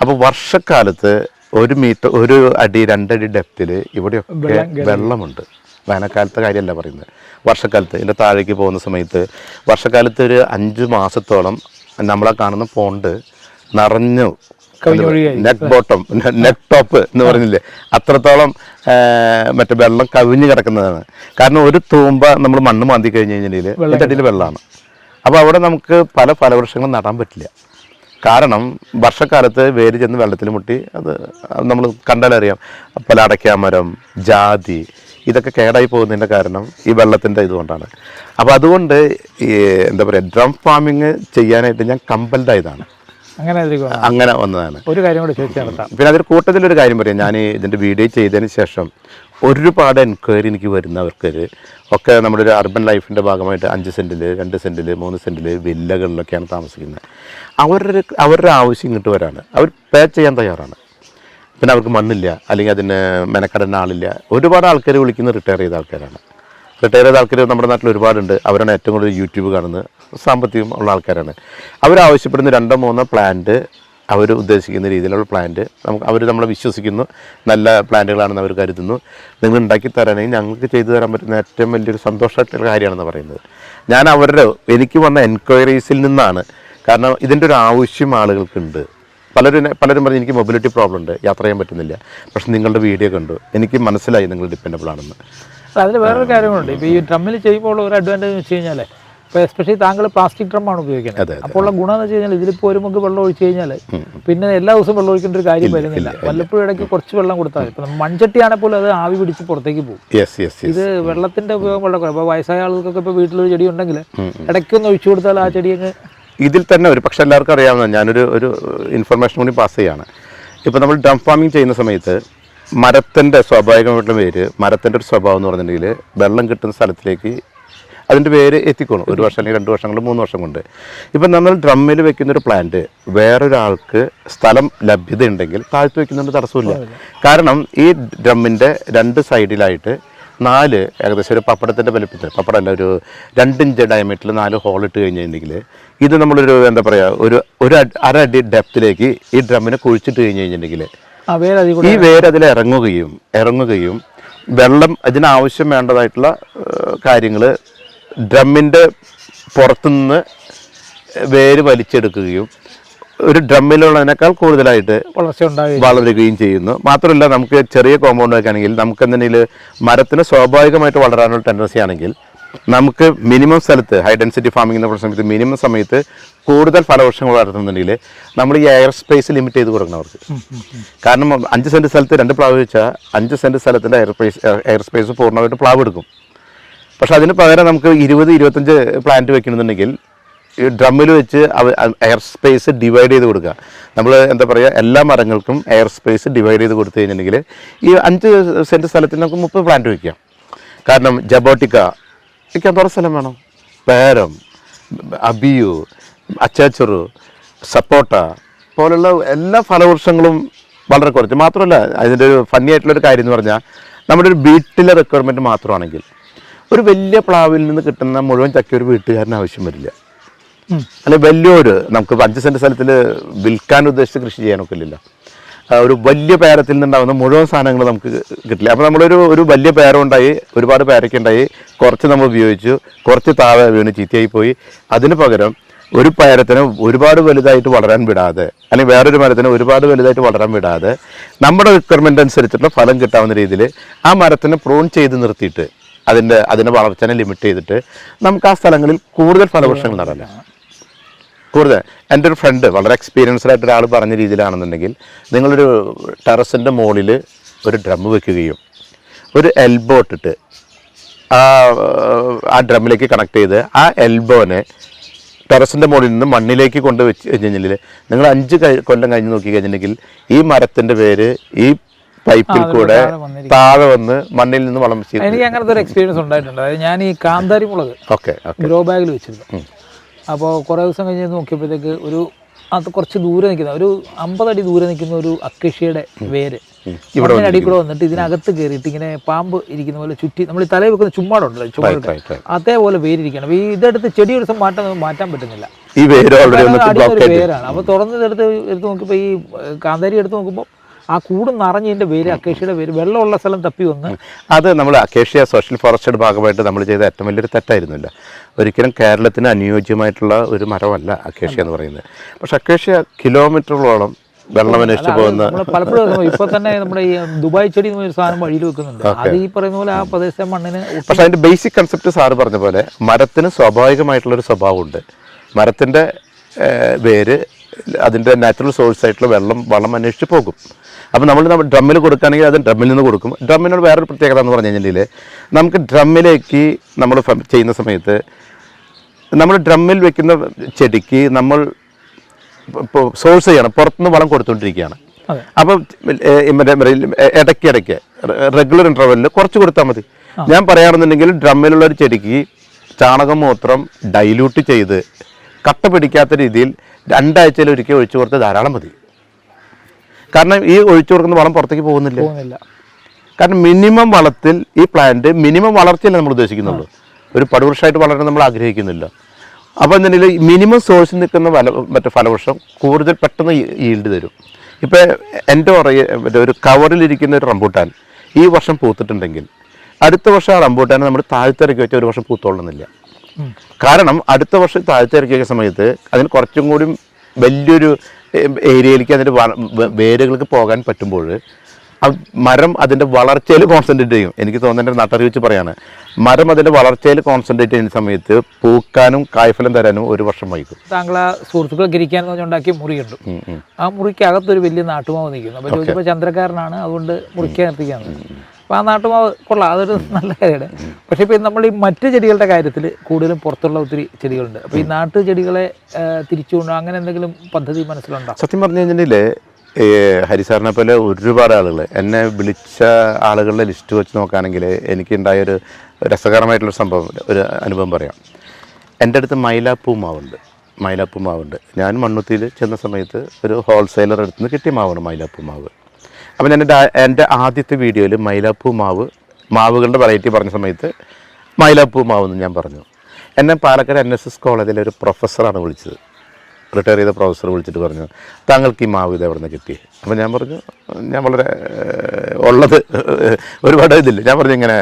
അപ്പോൾ വർഷക്കാലത്ത് 1 മീറ്റർ 1 അടി 2 അടി ഡെപ്തിൽ ഇവിടെയൊക്കെ വെള്ളമുണ്ട്. വേനൽക്കാലത്തെ കാര്യമല്ല പറയുന്നത്, വർഷക്കാലത്ത് ഇതിൻ്റെ താഴേക്ക് പോകുന്ന സമയത്ത് വർഷക്കാലത്ത് ഒരു 5 മാസത്തോളം നമ്മളെ കാണുന്ന പോണ്ട് നിറഞ്ഞു, നെക്ക് ബോട്ടം നെക്ക് ടോപ്പ് എന്ന് പറഞ്ഞില്ലേ, അത്രത്തോളം മറ്റേ വെള്ളം കവിഞ്ഞ് കിടക്കുന്നതാണ്. കാരണം ഒരു തൂമ്പ നമ്മൾ മണ്ണ് മാന്തി കഴിഞ്ഞ് കഴിഞ്ഞാൽ ഇതിൻ്റെ അടിയിൽ വെള്ളമാണ്. അപ്പോൾ അവിടെ നമുക്ക് പല ഫലവൃക്ഷങ്ങളും നടാൻ പറ്റില്ല. കാരണം വർഷക്കാലത്ത് വേര് ചെന്ന് വെള്ളത്തിൽ മുട്ടി അത് നമ്മൾ കണ്ടാലറിയാം. പല അടയ്ക്കാമരം, ജാതി, ഇതൊക്കെ കേടായി പോകുന്നതിൻ്റെ കാരണം ഈ വെള്ളത്തിൻ്റെ ഇതുകൊണ്ടാണ്. അപ്പോൾ അതുകൊണ്ട് ഈ എന്താ പറയുക, ഡ്രം ഫാമിങ് ചെയ്യാനായിട്ട് ഞാൻ കമ്പൽഡായതാണ്. അങ്ങനെ വന്നതാണ്. ഒരു കാര്യം കൂടി ചോദിച്ചാൽ, പിന്നെ അതിൽ കൂട്ടത്തിലൊരു കാര്യം പറയാം. ഞാൻ ഇതിൻ്റെ വീഡിയോ ചെയ്തതിന് ശേഷം ഒരുപാട് എൻക്വയറി എനിക്ക് വരുന്നവർക്ക് ഒക്കെ നമ്മുടെ ഒരു അർബൻ ലൈഫിൻ്റെ ഭാഗമായിട്ട് 5 സെൻറ്റിൽ 2 സെൻറ്റിൽ 3 സെൻറ്റിൽ വില്ലകളിലൊക്കെയാണ് താമസിക്കുന്നത്. അവരുടെ ആവശ്യം ഇങ്ങോട്ട് വരാണ്. അവർ പേ ചെയ്യാൻ തയ്യാറാണ്. പിന്നെ അവർക്ക് മണ്ണില്ല, അല്ലെങ്കിൽ അതിന് മെനക്കെടുന്ന ആളില്ല. ഒരുപാട് ആൾക്കാർ വിളിക്കുന്ന റിട്ടയർ ചെയ്ത ആൾക്കാരാണ്. റിട്ടയർ ചെയ്ത ആൾക്കാർ നമ്മുടെ നാട്ടിൽ ഒരുപാടുണ്ട്. അവരാണ് ഏറ്റവും കൂടുതൽ യൂട്യൂബ് കാണുന്നത്, സാമ്പത്തികം ഉള്ള ആൾക്കാരാണ്. അവരാവശ്യപ്പെടുന്ന 2-3 പ്ലാന്റ്, അവർ ഉദ്ദേശിക്കുന്ന രീതിയിലുള്ള പ്ലാന്റ് നമ്മളെ വിശ്വസിക്കുന്നു, നല്ല പ്ലാന്റുകളാണെന്ന് അവർ കരുതുന്നു. നിങ്ങൾ ഉണ്ടാക്കി തരാനെങ്കിൽ ഞങ്ങൾക്ക് ചെയ്തു തരാൻ പറ്റുന്ന ഏറ്റവും വലിയൊരു സന്തോഷമായിട്ടുള്ള കാര്യമാണെന്ന് പറയുന്നത്. ഞാൻ എനിക്ക് വന്ന എൻക്വയറീസിൽ നിന്നാണ്. കാരണം ഇതിൻ്റെ ഒരു ആവശ്യം ആളുകൾക്കുണ്ട്. പലരും പറഞ്ഞ് എനിക്ക് മൊബിലിറ്റി പ്രോബ്ലം ഉണ്ട്, യാത്ര ചെയ്യാൻ പറ്റുന്നില്ല. പക്ഷെ നിങ്ങളുടെ വീഡിയോ കണ്ടു, എനിക്ക് മനസ്സിലായി നിങ്ങൾ ഡിപ്പെൻഡബിൾ ആണെന്ന്. അതിൽ വേറൊരു കാര്യങ്ങളുണ്ട്. ഇപ്പോൾ ഈ ഡ്രമ്മിൽ ചെയ്യുമ്പോൾ ഒരു അഡ്വാൻറ്റേജ് എന്ന് വെച്ച് കഴിഞ്ഞാൽ, ഇപ്പോൾ എസ്പെഷ്യലി താങ്കൾ പ്ലാസ്റ്റിക് ഡ്രമ്മാണ് ഉപയോഗിക്കുന്നത്. അപ്പോൾ ഉള്ള ഗുണം എന്ന് വെച്ച് കഴിഞ്ഞാൽ, ഇതിലിപ്പോൾ ഒരു മഗ് വെള്ളം ഒഴിച്ച് കഴിഞ്ഞാൽ പിന്നെ എല്ലാ ദിവസവും വെള്ളം ഒഴിക്കേണ്ട ഒരു കാര്യം വരുന്നില്ല. വല്ലപ്പോഴും ഇടയ്ക്ക് കുറച്ച് വെള്ളം കൊടുത്താൽ മതി. ഇപ്പം മൺചട്ടിയാണെങ്കിൽ പോലും അത് ആവി പിടിച്ച് പുറത്തേക്ക് പോകും. ഇത് വെള്ളത്തിൻ്റെ ഉപയോഗം വളരെ കുറവ്. അപ്പോൾ വയസ്സായ ആളുകൾക്കൊക്കെ ഇപ്പോൾ വീട്ടിലൊരു ചെടി ഉണ്ടെങ്കിൽ ഇടയ്ക്കൊന്ന് ഒഴിച്ചു കൊടുത്താൽ ആ ചെടിയൊക്കെ ഇതിൽ തന്നെ ഒരു പക്ഷെ എല്ലാവർക്കും അറിയാവുന്ന ഞാനൊരു ഇൻഫർമേഷൻ കൂടി പാസ് ചെയ്യാണ്. ഇപ്പോൾ നമ്മൾ ഡ്രം ഫാമിംഗ് ചെയ്യുന്ന സമയത്ത് മരത്തിൻ്റെ സ്വാഭാവികമായിട്ടുള്ള വേര്, മരത്തിൻ്റെ ഒരു സ്വഭാവം എന്ന് പറഞ്ഞിട്ടുണ്ടെങ്കിൽ വെള്ളം കിട്ടുന്ന സ്ഥലത്തിലേക്ക് അതിൻ്റെ വേര് എത്തിക്കോളും. 1 വർഷം അല്ലെങ്കിൽ 2 വർഷം കൊണ്ട് 3 വർഷം കൊണ്ട്. ഇപ്പം നമ്മൾ ഡ്രമ്മിൽ വെക്കുന്നൊരു പ്ലാന്റ് വേറൊരാൾക്ക് സ്ഥലം ലഭ്യത ഉണ്ടെങ്കിൽ താഴ്ത്തി വെക്കുന്നതിൻ്റെ തടസ്സമില്ല. കാരണം ഈ ഡ്രമ്മിൻ്റെ 2 സൈഡിലായിട്ട് 4 ഏകദേശം ഒരു പപ്പടത്തിൻ്റെ വലിപ്പത്തിൽ, പപ്പടമല്ല, ഒരു 2 ഇഞ്ച് ഡയമീറ്ററിൽ 4 ഹോൾ ഇട്ട് കഴിഞ്ഞിട്ടുണ്ടെങ്കിൽ ഇത് നമ്മളൊരു എന്താ പറയുക ഒരു അര അടി ഡെപ്തിലേക്ക് ഈ ഡ്രമ്മിനെ കുഴിച്ചിട്ട് കഴിഞ്ഞിട്ടുണ്ടെങ്കിൽ ഈ വേര് അതിൽ ഇറങ്ങുകയും വെള്ളം ഇതിനാവശ്യം വേണ്ടതായിട്ടുള്ള കാര്യങ്ങൾ ഡ്രമ്മിൻ്റെ പുറത്തുനിന്ന് വേര് വലിച്ചെടുക്കുകയും ഒരു ഡ്രമ്മിലുള്ളതിനേക്കാൾ കൂടുതലായിട്ട് വളരുകയും ചെയ്യുന്നു. മാത്രമല്ല, നമുക്ക് ചെറിയ കോമ്പൗണ്ട് വെക്കുകയാണെങ്കിൽ നമുക്ക് എന്തെങ്കിലും മരത്തിന് സ്വാഭാവികമായിട്ട് വളരാനുള്ള ടെൻഡൻസി ആണെങ്കിൽ നമുക്ക് മിനിമം സ്ഥലത്ത് ഹൈ ഡെൻസിറ്റി ഫാമിംഗ് എന്ന് പറയുന്ന സമയത്ത് മിനിമം സമയത്ത് കൂടുതൽ ഫലവൃക്ഷങ്ങൾ വളർത്തുന്നുണ്ടെങ്കിൽ നമ്മൾ ഈ എയർ സ്പേസ് ലിമിറ്റ് ചെയ്ത് കൊടുക്കണം അവർക്ക്. കാരണം 5 സെൻറ്റ് സ്ഥലത്ത് 2 പ്ലാവ് വെച്ചാൽ 5 സെൻറ്റ് സ്ഥലത്തിൻ്റെ എയർ സ്പേസ് പൂർണ്ണമായിട്ട് പ്ലാവ് എടുക്കും. പക്ഷെ അതിന് പകരം നമുക്ക് 20-25 പ്ലാന്റ് വെക്കണമെന്നുണ്ടെങ്കിൽ ഈ ഡ്രമ്മിൽ വെച്ച് എയർ സ്പേസ് ഡിവൈഡ് ചെയ്ത് കൊടുക്കുക. നമ്മൾ എന്താ പറയുക, എല്ലാ മരങ്ങൾക്കും എയർ സ്പേസ് ഡിവൈഡ് ചെയ്ത് കൊടുത്തു കഴിഞ്ഞിട്ടുണ്ടെങ്കിൽ ഈ 5 സെൻറ്റ് സ്ഥലത്തിൽ നമുക്ക് 30 പ്ലാന്റ് വയ്ക്കാം. കാരണം ജബോട്ടിക്ക വയ്ക്കാൻ കുറേ സ്ഥലം വേണം. പേരം, അബിയു, അച്ചാച്ചറു, സപ്പോട്ട പോലുള്ള എല്ലാ ഫലവൃക്ഷങ്ങളും വളരെ കുറച്ച്. മാത്രമല്ല, അതിൻ്റെ ഒരു ഫണ്ണി ആയിട്ടുള്ളൊരു കാര്യം എന്ന് പറഞ്ഞാൽ നമ്മുടെ ഒരു വീട്ടിലെ റിക്വയർമെൻറ്റ് മാത്രമാണെങ്കിൽ ഒരു വലിയ പ്ലാവിൽ നിന്ന് കിട്ടുന്ന മുഴുവൻ ചക്ക ഒരു വീട്ടുകാരന് ആവശ്യം വരില്ല. അല്ലെങ്കിൽ വലിയൊരു നമുക്ക് 5 സെൻറ്റ് സ്ഥലത്തിൽ വിൽക്കാൻ ഉദ്ദേശിച്ച് കൃഷി ചെയ്യാനൊക്കെ ഇല്ല. ഒരു വലിയ പേരത്തിൽ നിന്നുണ്ടാകുന്ന മുഴുവൻ സാധനങ്ങൾ നമുക്ക് കിട്ടില്ല. അപ്പോൾ നമ്മളൊരു വലിയ പേരമുണ്ടായി, ഒരുപാട് പേരൊക്കെ ഉണ്ടായി, കുറച്ച് നമ്മൾ ഉപയോഗിച്ചു, കുറച്ച് താഴെ വീണ് ചീത്തയായി പോയി. അതിന് പകരം ഒരു പേരത്തിന് ഒരുപാട് വലുതായിട്ട് വളരാൻ വിടാതെ, അല്ലെങ്കിൽ വേറൊരു മരത്തിന് ഒരുപാട് വലുതായിട്ട് വളരാൻ വിടാതെ നമ്മുടെ റിക്വയർമെൻ്റ് അനുസരിച്ചിട്ടുള്ള ഫലം കിട്ടാവുന്ന രീതിയിൽ ആ മരത്തിനെ പ്രൂൺ ചെയ്ത് നിർത്തിയിട്ട് അതിൻ്റെ വളർച്ചനെ ലിമിറ്റ് ചെയ്തിട്ട് നമുക്ക് ആ സ്ഥലങ്ങളിൽ കൂടുതൽ ഫലവൃക്ഷങ്ങൾ നടല്ല. കൂടുതൽ എൻ്റെ ഒരു ഫ്രണ്ട് വളരെ എക്സ്പീരിയൻസ്ഡ് ആയിട്ട് ഒരാൾ പറഞ്ഞ രീതിയിലാണെന്നുണ്ടെങ്കിൽ, നിങ്ങളൊരു ടെറസിൻ്റെ മുകളിൽ ഒരു ഡ്രം വെക്കുകയും ഒരു എൽബോ ഇട്ടിട്ട് ആ ഡ്രമ്മിലേക്ക് കണക്ട് ചെയ്ത് ആ എൽബോനെ ടെറസിൻ്റെ മുകളിൽ നിന്ന് മണ്ണിലേക്ക് കൊണ്ട് വെച്ച് കഴിഞ്ഞാൽ നിങ്ങൾ 5 കൊല്ലം കഴിഞ്ഞ് നോക്കി കഴിഞ്ഞിട്ടുണ്ടെങ്കിൽ ഈ മരത്തിൻ്റെ പേര് ഈ പൈപ്പിൽ കൂടെ താഴെ വന്ന് മണ്ണിൽ നിന്ന് വളം ചെയ്യും. എനിക്ക് അങ്ങനത്തെ ഒരു എക്സ്പീരിയൻസ് ഉണ്ടായിട്ടുണ്ട്. അതായത് ഞാൻ ഈ കാന്താരി മുളക് ഗ്രോ ബാഗിൽ വെച്ചിരുന്നു. അപ്പോൾ കുറേ ദിവസം കഴിഞ്ഞ് നോക്കിയപ്പോഴത്തേക്ക് അത് കുറച്ച് ദൂരെ നിൽക്കുന്ന ഒരു 50 അടി ദൂരെ നിൽക്കുന്ന ഒരു അക്കേഷ്യയുടെ വേര് ഇവിടെ അടി കൂടെ വന്നിട്ട് ഇതിനകത്ത് കയറിയിട്ട് ഇങ്ങനെ പാമ്പ് ഇരിക്കുന്ന പോലെ ചുറ്റി നമ്മൾ ഈ തലയിൽ വെക്കുന്ന ചുമ്മാടുണ്ടല്ലോ, ചുമ്മാട് അതേപോലെ വേരിരിക്കണം. ഈ ഇതെടുത്ത് ചെടി ഒരു ദിവസം മാറ്റാൻ പറ്റുന്നില്ല. ഈ വേരാണ്. അപ്പോൾ തുറന്ന് എടുത്ത് നോക്കിയപ്പോൾ ഈ കാന്താരി എടുത്ത് നോക്കുമ്പോൾ ആ കൂട് നിറഞ്ഞതിൻ്റെ വേര്, അക്കേഷ്യയുടെ വേര് വെള്ളമുള്ള സ്ഥലം തപ്പി വന്ന് അത് നമ്മൾ അക്കേഷ്യ സോഷ്യൽ ഫോറസ്റ്റിൻ്റെ ഭാഗമായിട്ട് നമ്മൾ ചെയ്ത ഏറ്റവും വലിയൊരു തെറ്റായിരുന്നില്ല. ഒരിക്കലും കേരളത്തിന് അനുയോജ്യമായിട്ടുള്ള ഒരു മരമല്ല അക്കേഷ്യ എന്ന് പറയുന്നത്. പക്ഷെ അക്കേഷ്യ കിലോമീറ്ററുകളോളം വെള്ളം അന്വേഷിച്ച് പോകുന്ന പലപ്പോഴും ഇപ്പോൾ തന്നെ നമ്മുടെ ഈ ദുബായ് ചെടി എന്ന് ഒരു സാധനം വഴിയിൽ വെക്കുന്നുണ്ട്. അത് ഈ പറയുന്ന പോലെ ആ പ്രദേശത്തെ മണ്ണിന്. പക്ഷെ അതിൻ്റെ ബേസിക് കൺസെപ്റ്റ് സാറ് പറഞ്ഞ പോലെ മരത്തിന് സ്വാഭാവികമായിട്ടുള്ളൊരു സ്വഭാവമുണ്ട്. മരത്തിൻ്റെ വേര് അതിൻ്റെ നാച്ചുറൽ സോഴ്സ് ആയിട്ടുള്ള വളം അന്വേഷിച്ച് പോകും. അപ്പോൾ നമ്മൾ ഡ്രമ്മിൽ കൊടുക്കുകയാണെങ്കിൽ അത് ഡ്രമ്മിൽ നിന്ന് കൊടുക്കും. ഡ്രമ്മിനോട് വേറൊരു പ്രത്യേകത എന്ന് പറഞ്ഞു കഴിഞ്ഞാൽ നമുക്ക് ഡ്രമ്മിലേക്ക് നമ്മൾ ചെയ്യുന്ന സമയത്ത് നമ്മൾ ഡ്രമ്മിൽ വെക്കുന്ന ചെടിക്ക് നമ്മൾ ഇപ്പോൾ സോഴ്സ് ചെയ്യണം, പുറത്തുനിന്ന് വളം കൊടുത്തുകൊണ്ടിരിക്കുകയാണ്. അപ്പം ഇടയ്ക്കിടയ്ക്ക് റെഗുലർ ഇൻ്റർവെല്ലിൽ കുറച്ച് കൊടുത്താൽ മതി. ഞാൻ പറയുകയാണെന്നുണ്ടെങ്കിൽ ഡ്രമ്മിലുള്ള ഒരു ചെടിക്ക് ചാണകം മൂത്രം ഡൈല്യൂട്ട് ചെയ്ത് കട്ട പിടിക്കാത്ത രീതിയിൽ 2 ആഴ്ചയിൽ ഒരിക്കൽ ഒഴിച്ചു കൊടുത്ത് ധാരാളം മതി. കാരണം ഈ ഒഴിച്ചു കൊടുക്കുന്ന വളം പുറത്തേക്ക് പോകുന്നില്ല. കാരണം മിനിമം വളത്തിൽ ഈ പ്ലാന്റ് മിനിമം വളർച്ചയല്ല നമ്മൾ ഉദ്ദേശിക്കുന്നുള്ളൂ. ഒരു പടുവൃക്ഷമായിട്ട് വളരാൻ നമ്മൾ ആഗ്രഹിക്കുന്നില്ല. അപ്പോൾ എന്തെങ്കിലും മിനിമം സോഴ്സിൽ നിൽക്കുന്ന ഫലവൃക്ഷം കൂടുതൽ പെട്ടെന്ന് ഈൽഡ് തരും. ഇപ്പോൾ എൻ്റെ ഒരു കവറിലിരിക്കുന്ന ഒരു റംബൂട്ടാൻ ഈ വർഷം പൂത്തിട്ടുണ്ടെങ്കിൽ അടുത്ത വർഷം ആ റംബൂട്ടാനെ നമ്മൾ താഴ്ത്തിറക്കി വെച്ചാൽ ഒരു വർഷം പൂത്തോളുന്നില്ല. കാരണം അടുത്ത വർഷം താഴ്ത്തിറക്കി വെക്കുന്ന സമയത്ത് അതിന് കുറച്ചും കൂടി വലിയൊരു ഏരിയയിലേക്ക് അതിൻ്റെ വേരുകൾക്ക് പോകാൻ പറ്റുമ്പോൾ മരം അതിൻ്റെ വളർച്ചയിൽ കോൺസെൻട്രേറ്റ് ചെയ്യും. എനിക്ക് തോന്നുന്ന എൻ്റെ നാട്ടറി വെച്ച് പറയാണ്, മരം അതിൻ്റെ വളർച്ചയിൽ കോൺസെൻട്രേറ്റ് ചെയ്യുന്ന സമയത്ത് പൂക്കാനും കായ്ഫലം തരാനും ഒരു വർഷം വൈകും. താങ്കൾ ആ സുഹൃത്തുക്കൾ ഇരിക്കാൻ ഉണ്ടാക്കിയ മുറിയുണ്ട്. ആ മുറിക്ക് അകത്തൊരു വലിയ നാട്ടുമാവ് നിൽക്കുന്നു. അപ്പോൾ ചോദിച്ചപ്പോൾ ചന്ദ്രക്കാരനാണ്, അതുകൊണ്ട് മുറിക്കാൻ നിർത്തിക്കാണ്. അപ്പോൾ ആ നാട്ടുമാവ് കൊള്ളാം, അതൊരു നല്ല കാര്യമാണ്. പക്ഷേ ഇപ്പോൾ നമ്മൾ ഈ മറ്റ് ചെടികളുടെ കാര്യത്തിൽ കൂടുതലും പുറത്തുള്ള ഒത്തിരി ചെടികളുണ്ട്. അപ്പോൾ ഈ നാട്ടു ചെടികളെ തിരിച്ചുകൊണ്ട് അങ്ങനെ എന്തെങ്കിലും പദ്ധതി മനസ്സിലുണ്ടോ? സത്യം പറഞ്ഞു കഴിഞ്ഞിട്ടുണ്ടെങ്കിൽ ഹരിസാറിനെ പോലെ ഒരുപാട് ആളുകൾ എന്നെ വിളിച്ച ആളുകളുടെ ലിസ്റ്റ് വെച്ച് നോക്കുകയാണെങ്കിൽ എനിക്കുണ്ടായൊരു രസകരമായിട്ടുള്ളൊരു സംഭവം, ഒരു അനുഭവം പറയാം. എൻ്റെ അടുത്ത് മൈലാപ്പൂ മാവുണ്ട്. ഞാൻ മണ്ണുത്തിയിൽ ചെന്ന സമയത്ത് ഒരു ഹോൾസെയിലർ അടുത്ത് നിന്ന് കിട്ടിയ മാവാണ് മൈലാപ്പൂ മാവ്. അപ്പം ഞാൻ എൻ്റെ ആദ്യത്തെ വീഡിയോയിൽ മൈലാപ്പൂ മാവ് മാവുകളുടെ വെറൈറ്റി പറഞ്ഞ സമയത്ത് മൈലാപ്പൂ മാവെന്ന് ഞാൻ പറഞ്ഞു. എന്നെ പാലക്കാട് NSS കോളേജിലെ ഒരു പ്രൊഫസറാണ് വിളിച്ചത്, റിട്ടയർ ചെയ്ത പ്രൊഫസർ വിളിച്ചിട്ട് പറഞ്ഞു, താങ്കൾക്ക് ഈ മാവ് ഇത് എവിടെ നിന്ന് കിട്ടി? അപ്പോൾ ഞാൻ പറഞ്ഞു, ഞാൻ വളരെ ഉള്ളത് ഒരുപാട് ഇതില്ല. ഞാൻ പറഞ്ഞു, ഇങ്ങനെ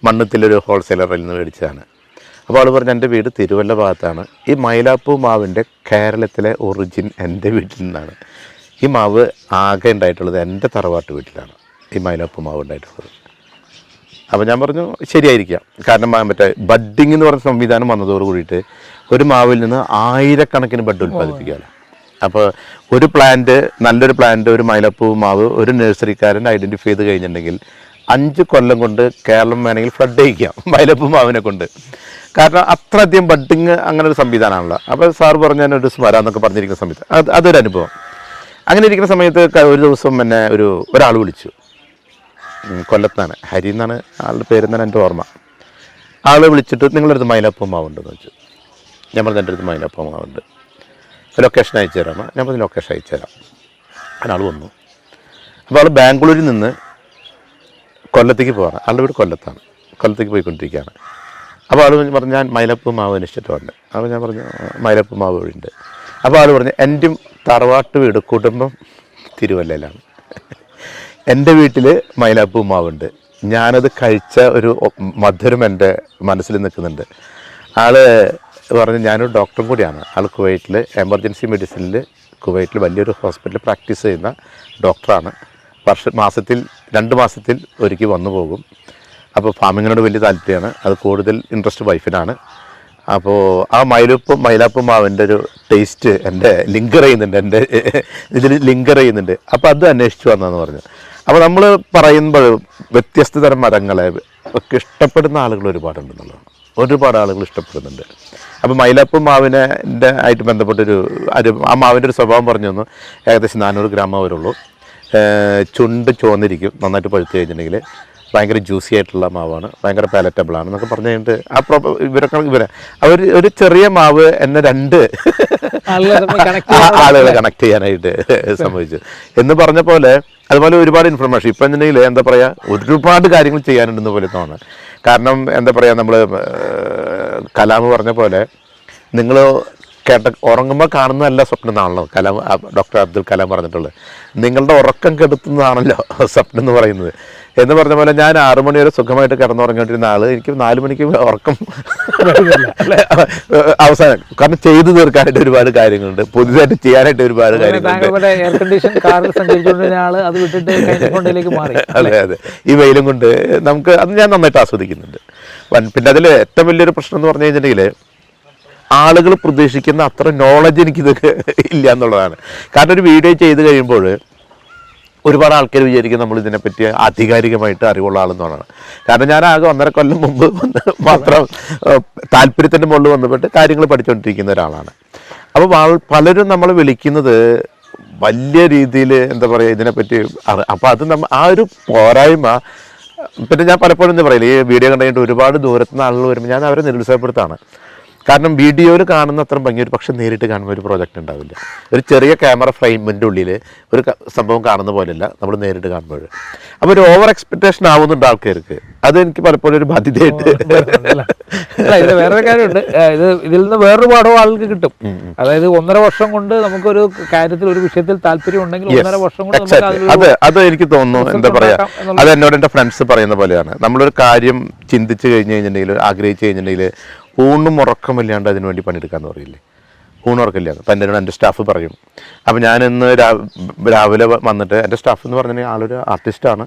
മണ്ണത്തിലൊരു ഹോൾസെയിലറിൽ നിന്ന് മേടിച്ചതാണ്. അപ്പോൾ ആൾ പറഞ്ഞു, എൻ്റെ വീട് തിരുവല്ല ഭാഗത്താണ്. ഈ മൈലാപ്പൂ മാവിൻ്റെ കേരളത്തിലെ ഒറിജിൻ എൻ്റെ വീട്ടിൽ നിന്നാണ്. ഈ മാവ് ആകെ ഉണ്ടായിട്ടുള്ളത് എൻ്റെ തറവാട്ട് വീട്ടിലാണ് ഈ മൈലാപ്പൂ മാവ് ഉണ്ടായിട്ടുള്ളത്. അപ്പോൾ ഞാൻ പറഞ്ഞു, ശരിയായിരിക്കാം. കാരണം മറ്റേ ബഡ്ഡിങ് എന്ന് പറഞ്ഞ സംവിധാനം വന്നതോട് കൂടിയിട്ട് ഒരു മാവിൽ നിന്ന് ആയിരക്കണക്കിന് ബഡ് ഉൽപ്പാദിപ്പിക്കാമല്ലോ. അപ്പോൾ ഒരു പ്ലാന്റ്, നല്ലൊരു പ്ലാന്റ്, ഒരു മൈലാപ്പൂ മാവ് ഒരു നഴ്സറിക്കാരൻ ഐഡൻറ്റിഫൈ ചെയ്ത് കഴിഞ്ഞിട്ടുണ്ടെങ്കിൽ 5 കൊല്ലം കൊണ്ട് കേരളം വേണമെങ്കിൽ ഫ്ലഡ് ചെയ്യിക്കാം മൈലാപ്പൂ മാവിനെ കൊണ്ട്. കാരണം അത്രയധികം ബഡ്ഡിങ് അങ്ങനെ ഒരു സംവിധാനമാണല്ലോ. അപ്പോൾ സാർ പറഞ്ഞൊരു സ്മര എന്നൊക്കെ പറഞ്ഞിരിക്കുന്ന സമയത്ത് അതൊരു അനുഭവം. അങ്ങനെ ഇരിക്കുന്ന സമയത്ത് ഒരു ദിവസം എന്നെ ഒരാൾ വിളിച്ചു, കൊല്ലത്താണ്, ഹരി എന്നാണ് ആളുടെ പേരെന്നാണ് എൻ്റെ ഓർമ്മ. ആൾ വിളിച്ചിട്ട്, നിങ്ങളുടെ അടുത്ത് മൈലാപ്പൂ മാവുണ്ടെന്ന് വെച്ചു. ഞാൻ പറഞ്ഞു, എൻ്റെ അടുത്ത് മൈലാപ്പൂ മാവുണ്ട്, ലൊക്കേഷൻ അയച്ചു തരാമോ? ഞാൻ പറഞ്ഞു, ലൊക്കേഷൻ അയച്ചു തരാം. ഒരാൾ വന്നു. അപ്പോൾ ആൾ ബാംഗ്ലൂരിൽ നിന്ന് കൊല്ലത്തേക്ക് പോകാറ്. ആളുടെ വീട് കൊല്ലത്താണ്, കൊല്ലത്തേക്ക് പോയിക്കൊണ്ടിരിക്കുകയാണ്. അപ്പോൾ ആൾ പറഞ്ഞു, ഞാൻ മൈലാപ്പൂ മാവ് അന്വേഷിച്ചിട്ടുണ്ട്. അപ്പോൾ ഞാൻ പറഞ്ഞു, മൈലാപ്പൂ മാവ് ഉണ്ട്. അപ്പോൾ ആൾ പറഞ്ഞു, എൻ്റെയും തറവാട്ട് വീട് കുടുംബം തിരുവല്ലയിലാണ്, എൻ്റെ വീട്ടിൽ മൈലാപ്പൂ മാവുണ്ട്, ഞാനത് കഴിച്ച ഒരു മധുരം എൻ്റെ മനസ്സിൽ നിൽക്കുന്നുണ്ട്. ആൾ പറഞ്ഞു, ഞാനൊരു ഡോക്ടറും കൂടിയാണ്. ആൾ കുവൈറ്റിൽ എമർജൻസി മെഡിസിനിൽ കുവൈറ്റിൽ വലിയൊരു ഹോസ്പിറ്റലിൽ പ്രാക്ടീസ് ചെയ്യുന്ന ഡോക്ടറാണ്. മാസത്തിൽ 2 മാസത്തിൽ ഒരിക്കൽ വന്നു പോകും. അപ്പോൾ ഫാമിങ്ങിനോട് വലിയ താല്പര്യമാണ്, അത് കൂടുതൽ ഇൻട്രസ്റ്റ് വൈഫിനാണ്. അപ്പോൾ ആ മൈലാപ്പൂ മാവിൻ്റെ ഒരു ടേസ്റ്റ് എൻ്റെ ലിങ്കർ ചെയ്യുന്നുണ്ട്, എൻ്റെ ഇതിൽ ലിങ്കർ ചെയ്യുന്നുണ്ട്. അപ്പോൾ അത് അന്വേഷിച്ച് വന്നതെന്ന് പറഞ്ഞു. അപ്പോൾ നമ്മൾ പറയുമ്പോൾ വ്യത്യസ്ത തരം മരങ്ങളെ ഒക്കെ ഇഷ്ടപ്പെടുന്ന ആളുകൾ ഒരുപാടുണ്ടെന്നുള്ളതാണ്. ഒരുപാട് ആളുകൾ ഇഷ്ടപ്പെടുന്നുണ്ട്. അപ്പോൾ മൈലാപ്പൂ മാവിനെ ആയിട്ട് ബന്ധപ്പെട്ടൊരു ആ മാവിൻ്റെ ഒരു സ്വഭാവം പറഞ്ഞു തന്നു. ഏകദേശം 400 ഗ്രാം വരുള്ളൂ. ചുണ്ട് ചോന്നിരിക്കും, നന്നായിട്ട് പഴുത്ത് കഴിഞ്ഞിട്ടുണ്ടെങ്കിൽ. ഭയങ്കര ജ്യൂസി ആയിട്ടുള്ള മാവാണ്, ഭയങ്കര പാലറ്റബിളാണ് എന്നൊക്കെ പറഞ്ഞു കഴിഞ്ഞിട്ട് ഒരു ചെറിയ മാവ് എന്നെ 2 ആളുകളെ കണക്ട് ചെയ്യാനായിട്ട് സംഭവിച്ചു എന്ന് പറഞ്ഞ പോലെ. അതുപോലെ ഒരുപാട് ഇൻഫർമേഷൻ ഇപ്പം എന്നുണ്ടെങ്കിൽ എന്താ പറയുക, ഒരുപാട് കാര്യങ്ങൾ ചെയ്യാനുണ്ടെന്ന് പോലെ തോന്നുന്നു. കാരണം എന്താ പറയുക, നമ്മൾ കലാം പറഞ്ഞ പോലെ, നിങ്ങൾ ഉറങ്ങുമ്പോൾ കാണുന്നതല്ല സ്വപ്നം എന്നാണല്ലോ ഡോക്ടർ അബ്ദുൽ കലാം പറഞ്ഞിട്ടുള്ളത്. നിങ്ങളുടെ ഉറക്കം കെടുത്തുന്നതാണല്ലോ സ്വപ്നം എന്ന് പറയുന്നത്. എന്ന് പറഞ്ഞ പോലെ ഞാൻ 6 മണി വരെ സുഖമായിട്ട് കിടന്നുറങ്ങിക്കൊണ്ടിരുന്ന ആൾ എനിക്ക് 4 മണിക്ക് ഉറക്കം അവസാനം. കാരണം ചെയ്തു തീർക്കാനായിട്ട് ഒരുപാട് കാര്യങ്ങളുണ്ട്, പുതിയതായിട്ട് ചെയ്യാനായിട്ട് ഒരുപാട് കാര്യങ്ങളുണ്ട്. അതെ അതെ, ഈ വെയിലും കൊണ്ട് നമുക്ക് അത് ഞാൻ നന്നായിട്ട് ആസ്വദിക്കുന്നുണ്ട്. പിന്നെ അതിൽ ഏറ്റവും വലിയൊരു പ്രശ്നം എന്ന് പറഞ്ഞു കഴിഞ്ഞിട്ടുണ്ടെങ്കിൽ, ആളുകൾ പ്രതീക്ഷിക്കുന്ന അത്ര നോളജ് എനിക്കിതൊക്കെ ഇല്ല എന്നുള്ളതാണ്. കാരണം ഒരു വീഡിയോ ചെയ്ത് കഴിയുമ്പോൾ ഒരുപാട് ആൾക്കാർ വിചാരിക്കും നമ്മൾ ഇതിനെപ്പറ്റി ആധികാരികമായിട്ട് അറിവുള്ള ആളെന്നാണ്. കാരണം ഞാൻ ആകെ 1.5 കൊല്ലം മുമ്പ് മാത്രം താല്പര്യത്തിൻ്റെ മുകളിൽ വന്നപ്പെട്ട് കാര്യങ്ങൾ പഠിച്ചുകൊണ്ടിരിക്കുന്ന ഒരാളാണ്. അപ്പോൾ പലരും നമ്മൾ വിളിക്കുന്നത് വലിയ രീതിയിൽ എന്താ പറയുക ഇതിനെപ്പറ്റി. അപ്പോൾ അത് ആ ഒരു പോരായ്മ. പിന്നെ ഞാൻ പലപ്പോഴും എന്താ പറയില്ല, ഈ വീഡിയോ കണ്ടിട്ട് ഒരുപാട് ദൂരത്തുനിന്ന് ആളുകൾ വരുമ്പോൾ ഞാൻ അവരെ നിരുത്സാഹപ്പെടുത്താണ്. കാരണം വീഡിയോയിൽ കാണുന്ന അത്ര ഭംഗി ഒരു പക്ഷെ നേരിട്ട് കാണുമ്പോൾ ഒരു പ്രോജക്റ്റ് ഉണ്ടാവില്ല. ഒരു ചെറിയ ക്യാമറ ഫ്രെയിമിൻ്റെ ഉള്ളിൽ ഒരു സംഭവം കാണുന്ന പോലെയല്ല നമ്മൾ നേരിട്ട് കാണുമ്പോൾ. അപ്പോൾ ഒരു ഓവർ എക്സ്പെക്റ്റേഷൻ ആവുന്നുണ്ട് ആൾക്കാർക്ക്. അത് എനിക്ക് പലപ്പോഴും ഒരു ബാധ്യതയായിട്ട്. വേറൊരു കാര്യമുണ്ട്, ഇതിൽ നിന്ന് വേറൊരു പാഠവും ആൾക്ക് കിട്ടും. അതായത് 1.5 വർഷം കൊണ്ട് നമുക്കൊരു കാര്യത്തിൽ, ഒരു വിഷയത്തിൽ താല്പര്യം ഉണ്ടെങ്കിൽ 1.5 വർഷം കൊണ്ട് അത് എനിക്ക് തോന്നുന്നു. എന്താ പറയുക, അത് എന്നോട് എൻ്റെ ഫ്രണ്ട്സ് പറയുന്ന പോലെയാണ്. നമ്മളൊരു കാര്യം ചിന്തിച്ച് കഴിഞ്ഞ് കഴിഞ്ഞിട്ടുണ്ടെങ്കിൽ, ആഗ്രഹിച്ച് കഴിഞ്ഞിട്ടുണ്ടെങ്കിൽ, ഊണും ഉറക്കമില്ലാണ്ട് അതിന് വേണ്ടി പണിയെടുക്കാമെന്ന് പറയില്ലേ, ഊണുറക്കമില്ലാന്ന്. അപ്പം എൻ്റെ സ്റ്റാഫ് പറയും. അപ്പം ഞാനിന്ന് രാവിലെ വന്നിട്ട്, എൻ്റെ സ്റ്റാഫ് എന്ന് പറഞ്ഞിട്ടുണ്ടെങ്കിൽ ആളൊരു ആർട്ടിസ്റ്റാണ്.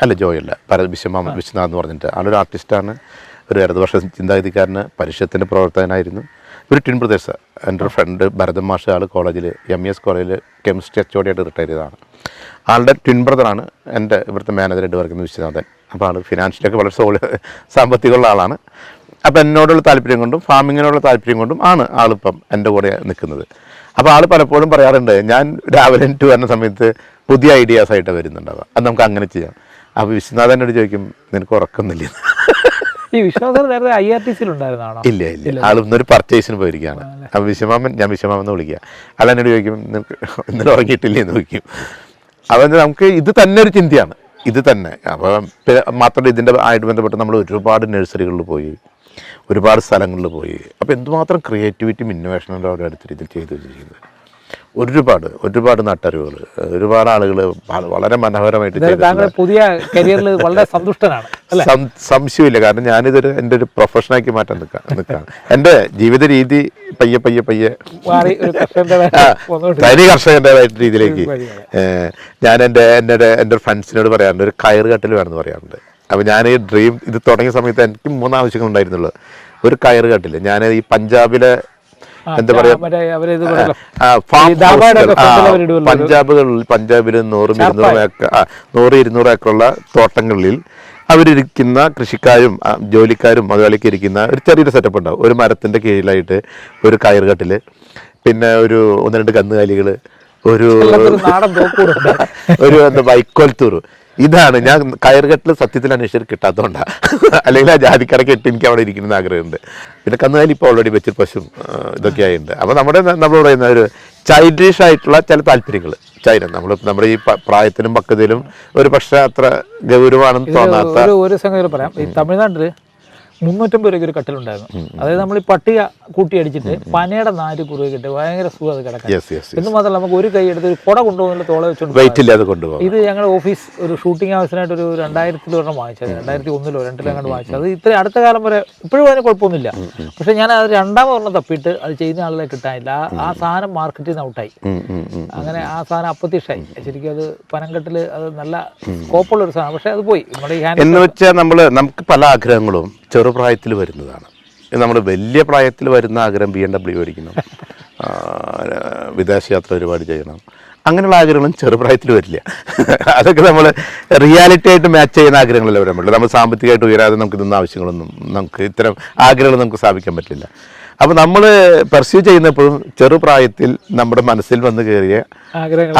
എൻ്റെ ജോയ് അല്ല, വിശ്വനാഥ് എന്ന് പറഞ്ഞിട്ട് ആളൊരു ആർട്ടിസ്റ്റാണ്. ഒരു ഇടതുപക്ഷ ചിന്താഗതിക്കാരന്, പരിഷത്തിൻ്റെ പ്രവർത്തകനായിരുന്നു. ഒരു ട്വിൻ ബ്രദേഴ്സ്. എൻ്റെ ഒരു ഫ്രണ്ട് ഭരതൻ മാഷ്, ആൾ കോളേജിൽ MES കോളേജിൽ കെമിസ്ട്രി HOD റിട്ടയർ ചെയ്തതാണ്. ആളുടെ ട്വിൻ ബ്രദറാണ് എൻ്റെ ഇവിടുത്തെ മാനേജറായിട്ട് വർക്കുന്ന വിശ്വനാഥൻ. അപ്പോൾ ആൾ ഫിനാൻഷ്യലൊക്കെ വളരെ സാമ്പത്തികമുള്ള ആളാണ്. അപ്പോൾ എന്നോടുള്ള താല്പര്യം കൊണ്ടും ഫാമിങ്ങിനോടുള്ള താല്പര്യം കൊണ്ടും ആണ് ആളിപ്പം എൻ്റെ കൂടെ നിൽക്കുന്നത്. അപ്പോൾ ആൾ പലപ്പോഴും പറയാറുണ്ട്, ഞാൻ രാവിലെ 2 വരുന്ന സമയത്ത് പുതിയ ഐഡിയാസ് ആയിട്ട് വരുന്നുണ്ടാവുക, അത് നമുക്ക് അങ്ങനെ ചെയ്യാം. അപ്പോൾ വിശ്വനാഥനോട് ചോദിക്കും, നിനക്ക് ഉറക്കുന്നില്ല? ഈ വിശ്വനാഥൻ നേരത്തെ IRTC-ലുണ്ടായിരുന്നാണോ? ഇല്ല ഇല്ല, ആൾ ഇന്നൊരു പർച്ചേസിന് പോയിരിക്കുകയാണ്. അപ്പോൾ ഞാൻ വിശ്വമാമൻ എന്ന് വിളിക്കുക. ആൾ എന്നോട് ചോദിക്കും, നിനക്ക് ഇന്നലെ ഉറങ്ങിയിട്ടില്ലേ എന്ന് ചോദിക്കും. അപ്പോൾ നമുക്ക് ഇത് തന്നെ ഒരു ചിന്തയാണ്. ഇത് തന്നെ. അപ്പോൾ മാത്രമല്ല ഇതിൻ്റെ ആയിട്ട് ബന്ധപ്പെട്ട് നമ്മൾ ഒരുപാട് നഴ്സറികളിൽ പോയി, ഒരുപാട് സ്ഥലങ്ങളിൽ പോയി. അപ്പോൾ എന്തുമാത്രം ക്രിയേറ്റിവിറ്റിയും ഇന്നോവേഷനും അവിടെ അടുത്ത രീതിയിൽ ചെയ്തു വെച്ചിരിക്കുന്നത്. ഒരുപാട് നട്ടറിവുകൾ, ഒരുപാട് ആളുകൾ വളരെ മനോഹരമായിട്ട് പുതിയ കരിയറിൽ വളരെ സന്തുഷ്ടനാണ്. സംശയമില്ല. കാരണം ഞാനിതൊരു എൻ്റെ ഒരു പ്രൊഫഷനാക്കി മാറ്റാൻ നിൽക്കുകയാണ്. എൻ്റെ ജീവിത രീതി പയ്യെ തനി കർഷകൻ്റെതായിട്ട് രീതിയിലേക്ക് ഞാൻ എൻ്റെ ഒരു ഫ്രണ്ട്സിനോട് പറയാറുണ്ട്, ഒരു കയറ് കെട്ടൽ വേണമെന്ന് പറയാറുണ്ട്. അപ്പോൾ ഞാൻ ഈ ഡ്രീം ഇത് തുടങ്ങിയ സമയത്ത് എനിക്ക് 3 ആവശ്യങ്ങൾ ഉണ്ടായിരുന്നുള്ളൂ. ഒരു കയറ് കെട്ടിൽ ഞാൻ ഈ പഞ്ചാബിലെ എന്താ പറയാ പഞ്ചാബിൽ 100-200 ഏക്കറുള്ള തോട്ടങ്ങളിൽ അവരിരിക്കുന്ന കൃഷിക്കാരും ജോലിക്കാരും മുതലാളിക്ക് ഇരിക്കുന്ന ഒരു ചെറിയൊരു സെറ്റപ്പ് ഉണ്ടാവും. ഒരു മരത്തിൻ്റെ കീഴിലായിട്ട് ഒരു കയറുകെട്ടിൽ, പിന്നെ ഒരു 1-2 കന്നുകാലികൾ, ഒരു എന്താ വൈക്കോൽത്തൂർ. ഇതാണ് ഞാൻ കയറുകെട്ടിൽ സത്യത്തിൽ അന്വേഷിച്ചിട്ട് കിട്ടാത്തതുകൊണ്ടാണ്. അല്ലെങ്കിൽ ആ ജാതിക്കട കെട്ടി എനിക്ക് അവിടെ ഇരിക്കുന്ന ആഗ്രഹമുണ്ട്. പിന്നെ കന്നുകാലി ഇപ്പോൾ ഓൾറെഡി വെച്ചിട്ട് പശുവും ഇതൊക്കെ ആയിട്ടുണ്ട്. അപ്പോൾ നമ്മൾ പറയുന്ന ഒരു ചൈൽഡിഷ് ആയിട്ടുള്ള ചില താല്പര്യങ്ങൾ നമ്മുടെ ഈ പ്രായത്തിനും പക്വതയിലും ഒരു പക്ഷേ അത്ര ഗൗരവമാണെന്ന് തോന്നാത്ത ഒരു സംഗതി പറയാം. ഈ തമിഴ്നാട്ടിൽ 350 രൂപയ്ക്ക് ഒരു കട്ടിലുണ്ടായിരുന്നു. അതായത് നമ്മൾ ഈ പട്ടിക കൂട്ടി അടിച്ചിട്ട് പനയുടെ 4 കുറുകെ കിട്ടി ഭയങ്കര സുഖം അത് കിടക്കാം. എന്ന് മാത്രമല്ല നമുക്ക് ഒരു കൈ എടുത്ത് ഒരു കുട കൊണ്ടുപോകുന്ന തോളെ വെച്ചോണ്ട് വെയിറ്റ് ഇല്ലാതെ കൊണ്ടുപോകും. ഇത് ഞങ്ങളുടെ ഓഫീസ് ഒരു ഷൂട്ടിംഗ് ആവശ്യമായിട്ട് ഒരു 2000 ഒരെണ്ണം വാങ്ങിച്ചത്, 2001-ലോ 2002-ലോ അങ്ങോട്ട് വാങ്ങിച്ചത്. അത് ഇത്ര അടുത്ത കാലം വരെ ഇപ്പോഴും അതിന് കുഴപ്പമൊന്നുമില്ല. പക്ഷെ ഞാൻ അത് 2ാമതൊരെണ്ണം തപ്പിയിട്ട് അത് ചെയ്യുന്ന ആളുകളെ കിട്ടാനില്ല. ആ സാധനം മാർക്കറ്റിൽ നിന്ന് ഔട്ടായി. അങ്ങനെ ആ സാധനം അപ്രത്യക്ഷമായി. ശരിക്കും അത് പനംകെട്ടിൽ അത് നല്ല സ്കോപ്പുള്ള ഒരു സാധനം. പക്ഷെ അത് പോയി. നമ്മുടെ ഈ എന്ന് വെച്ചാൽ നമുക്ക് പല ആഗ്രഹങ്ങളും ചെറുപ്രായത്തിൽ വരുന്നതാണ്. നമ്മൾ വലിയ പ്രായത്തിൽ വരുന്ന ആഗ്രഹം BMW മേടിക്കണം, വിദേശയാത്ര ഒരുപാട് ചെയ്യണം, അങ്ങനെയുള്ള ആഗ്രഹങ്ങളും ചെറുപ്രായത്തിൽ വരില്ല. അതൊക്കെ നമ്മൾ റിയാലിറ്റി ആയിട്ട് മാച്ച് ചെയ്യുന്ന ആഗ്രഹങ്ങളല്ലേ വരാൻ പറ്റില്ല. നമ്മൾ സാമ്പത്തികമായിട്ട് ഉയരാതെ നമുക്ക് ഇതൊന്നും ആവശ്യങ്ങളൊന്നും നമുക്ക് ഇത്തരം ആഗ്രഹങ്ങൾ നമുക്ക് സ്ഥാപിക്കാൻ പറ്റില്ല. അപ്പോൾ നമ്മൾ പെർസ്യൂ ചെയ്യുന്നപ്പോഴും ചെറുപ്രായത്തിൽ നമ്മുടെ മനസ്സിൽ വന്ന് കയറിയ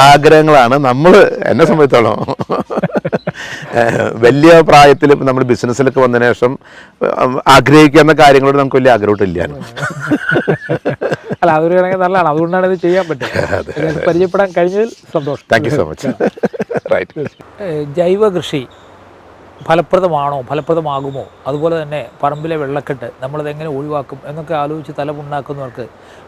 ആഗ്രഹങ്ങളാണ് എന്നെ സംബന്ധിച്ചോളം വലിയ പ്രായത്തിൽ നമ്മൾ ബിസിനസ്സിലൊക്കെ വന്നതിന് ശേഷം ആഗ്രഹിക്കുന്ന കാര്യങ്ങളോട് നമുക്ക് വലിയ ആഗ്രഹമില്ല. അല്ല, അതൊരു കണക്ക് നല്ലതാണ്. അതുകൊണ്ടാണ് ഇത് ചെയ്യാൻ പറ്റുക. പരിചയപ്പെടാൻ കഴിഞ്ഞതിൽ സന്തോഷം. Thank you so much. Right. ജൈവ കൃഷി ഫലപ്രദമാകുമോ, അതുപോലെ തന്നെ പറമ്പിലെ വെള്ളക്കെട്ട് നമ്മളതെങ്ങനെ ഒഴിവാക്കും എന്നൊക്കെ ആലോചിച്ച് തലമുണ്ടാക്കുന്നവർക്ക്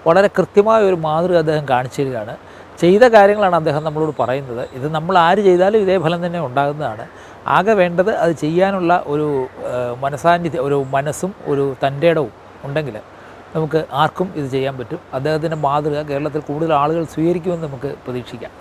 വളരെ കൃത്യമായ ഒരു മാതൃക അദ്ദേഹം കാണിച്ചു തരികയാണ്. ചെയ്ത കാര്യങ്ങളാണ് അദ്ദേഹം നമ്മളോട് പറയുന്നത്. ഇത് നമ്മൾ ആര് ചെയ്താലും ഇതേ ഫലം തന്നെ ഉണ്ടാകുന്നതാണ്. ആകെ വേണ്ടത് അത് ചെയ്യാനുള്ള ഒരു ഒരു മനസ്സും ഒരു തൻ്റെ ഇടവും ഉണ്ടെങ്കിൽ നമുക്ക് ആർക്കും ഇത് ചെയ്യാൻ പറ്റും. അദ്ദേഹത്തിൻ്റെ മാതൃക കേരളത്തിൽ കൂടുതൽ ആളുകൾ സ്വീകരിക്കുമെന്ന് നമുക്ക് പ്രതീക്ഷിക്കാം.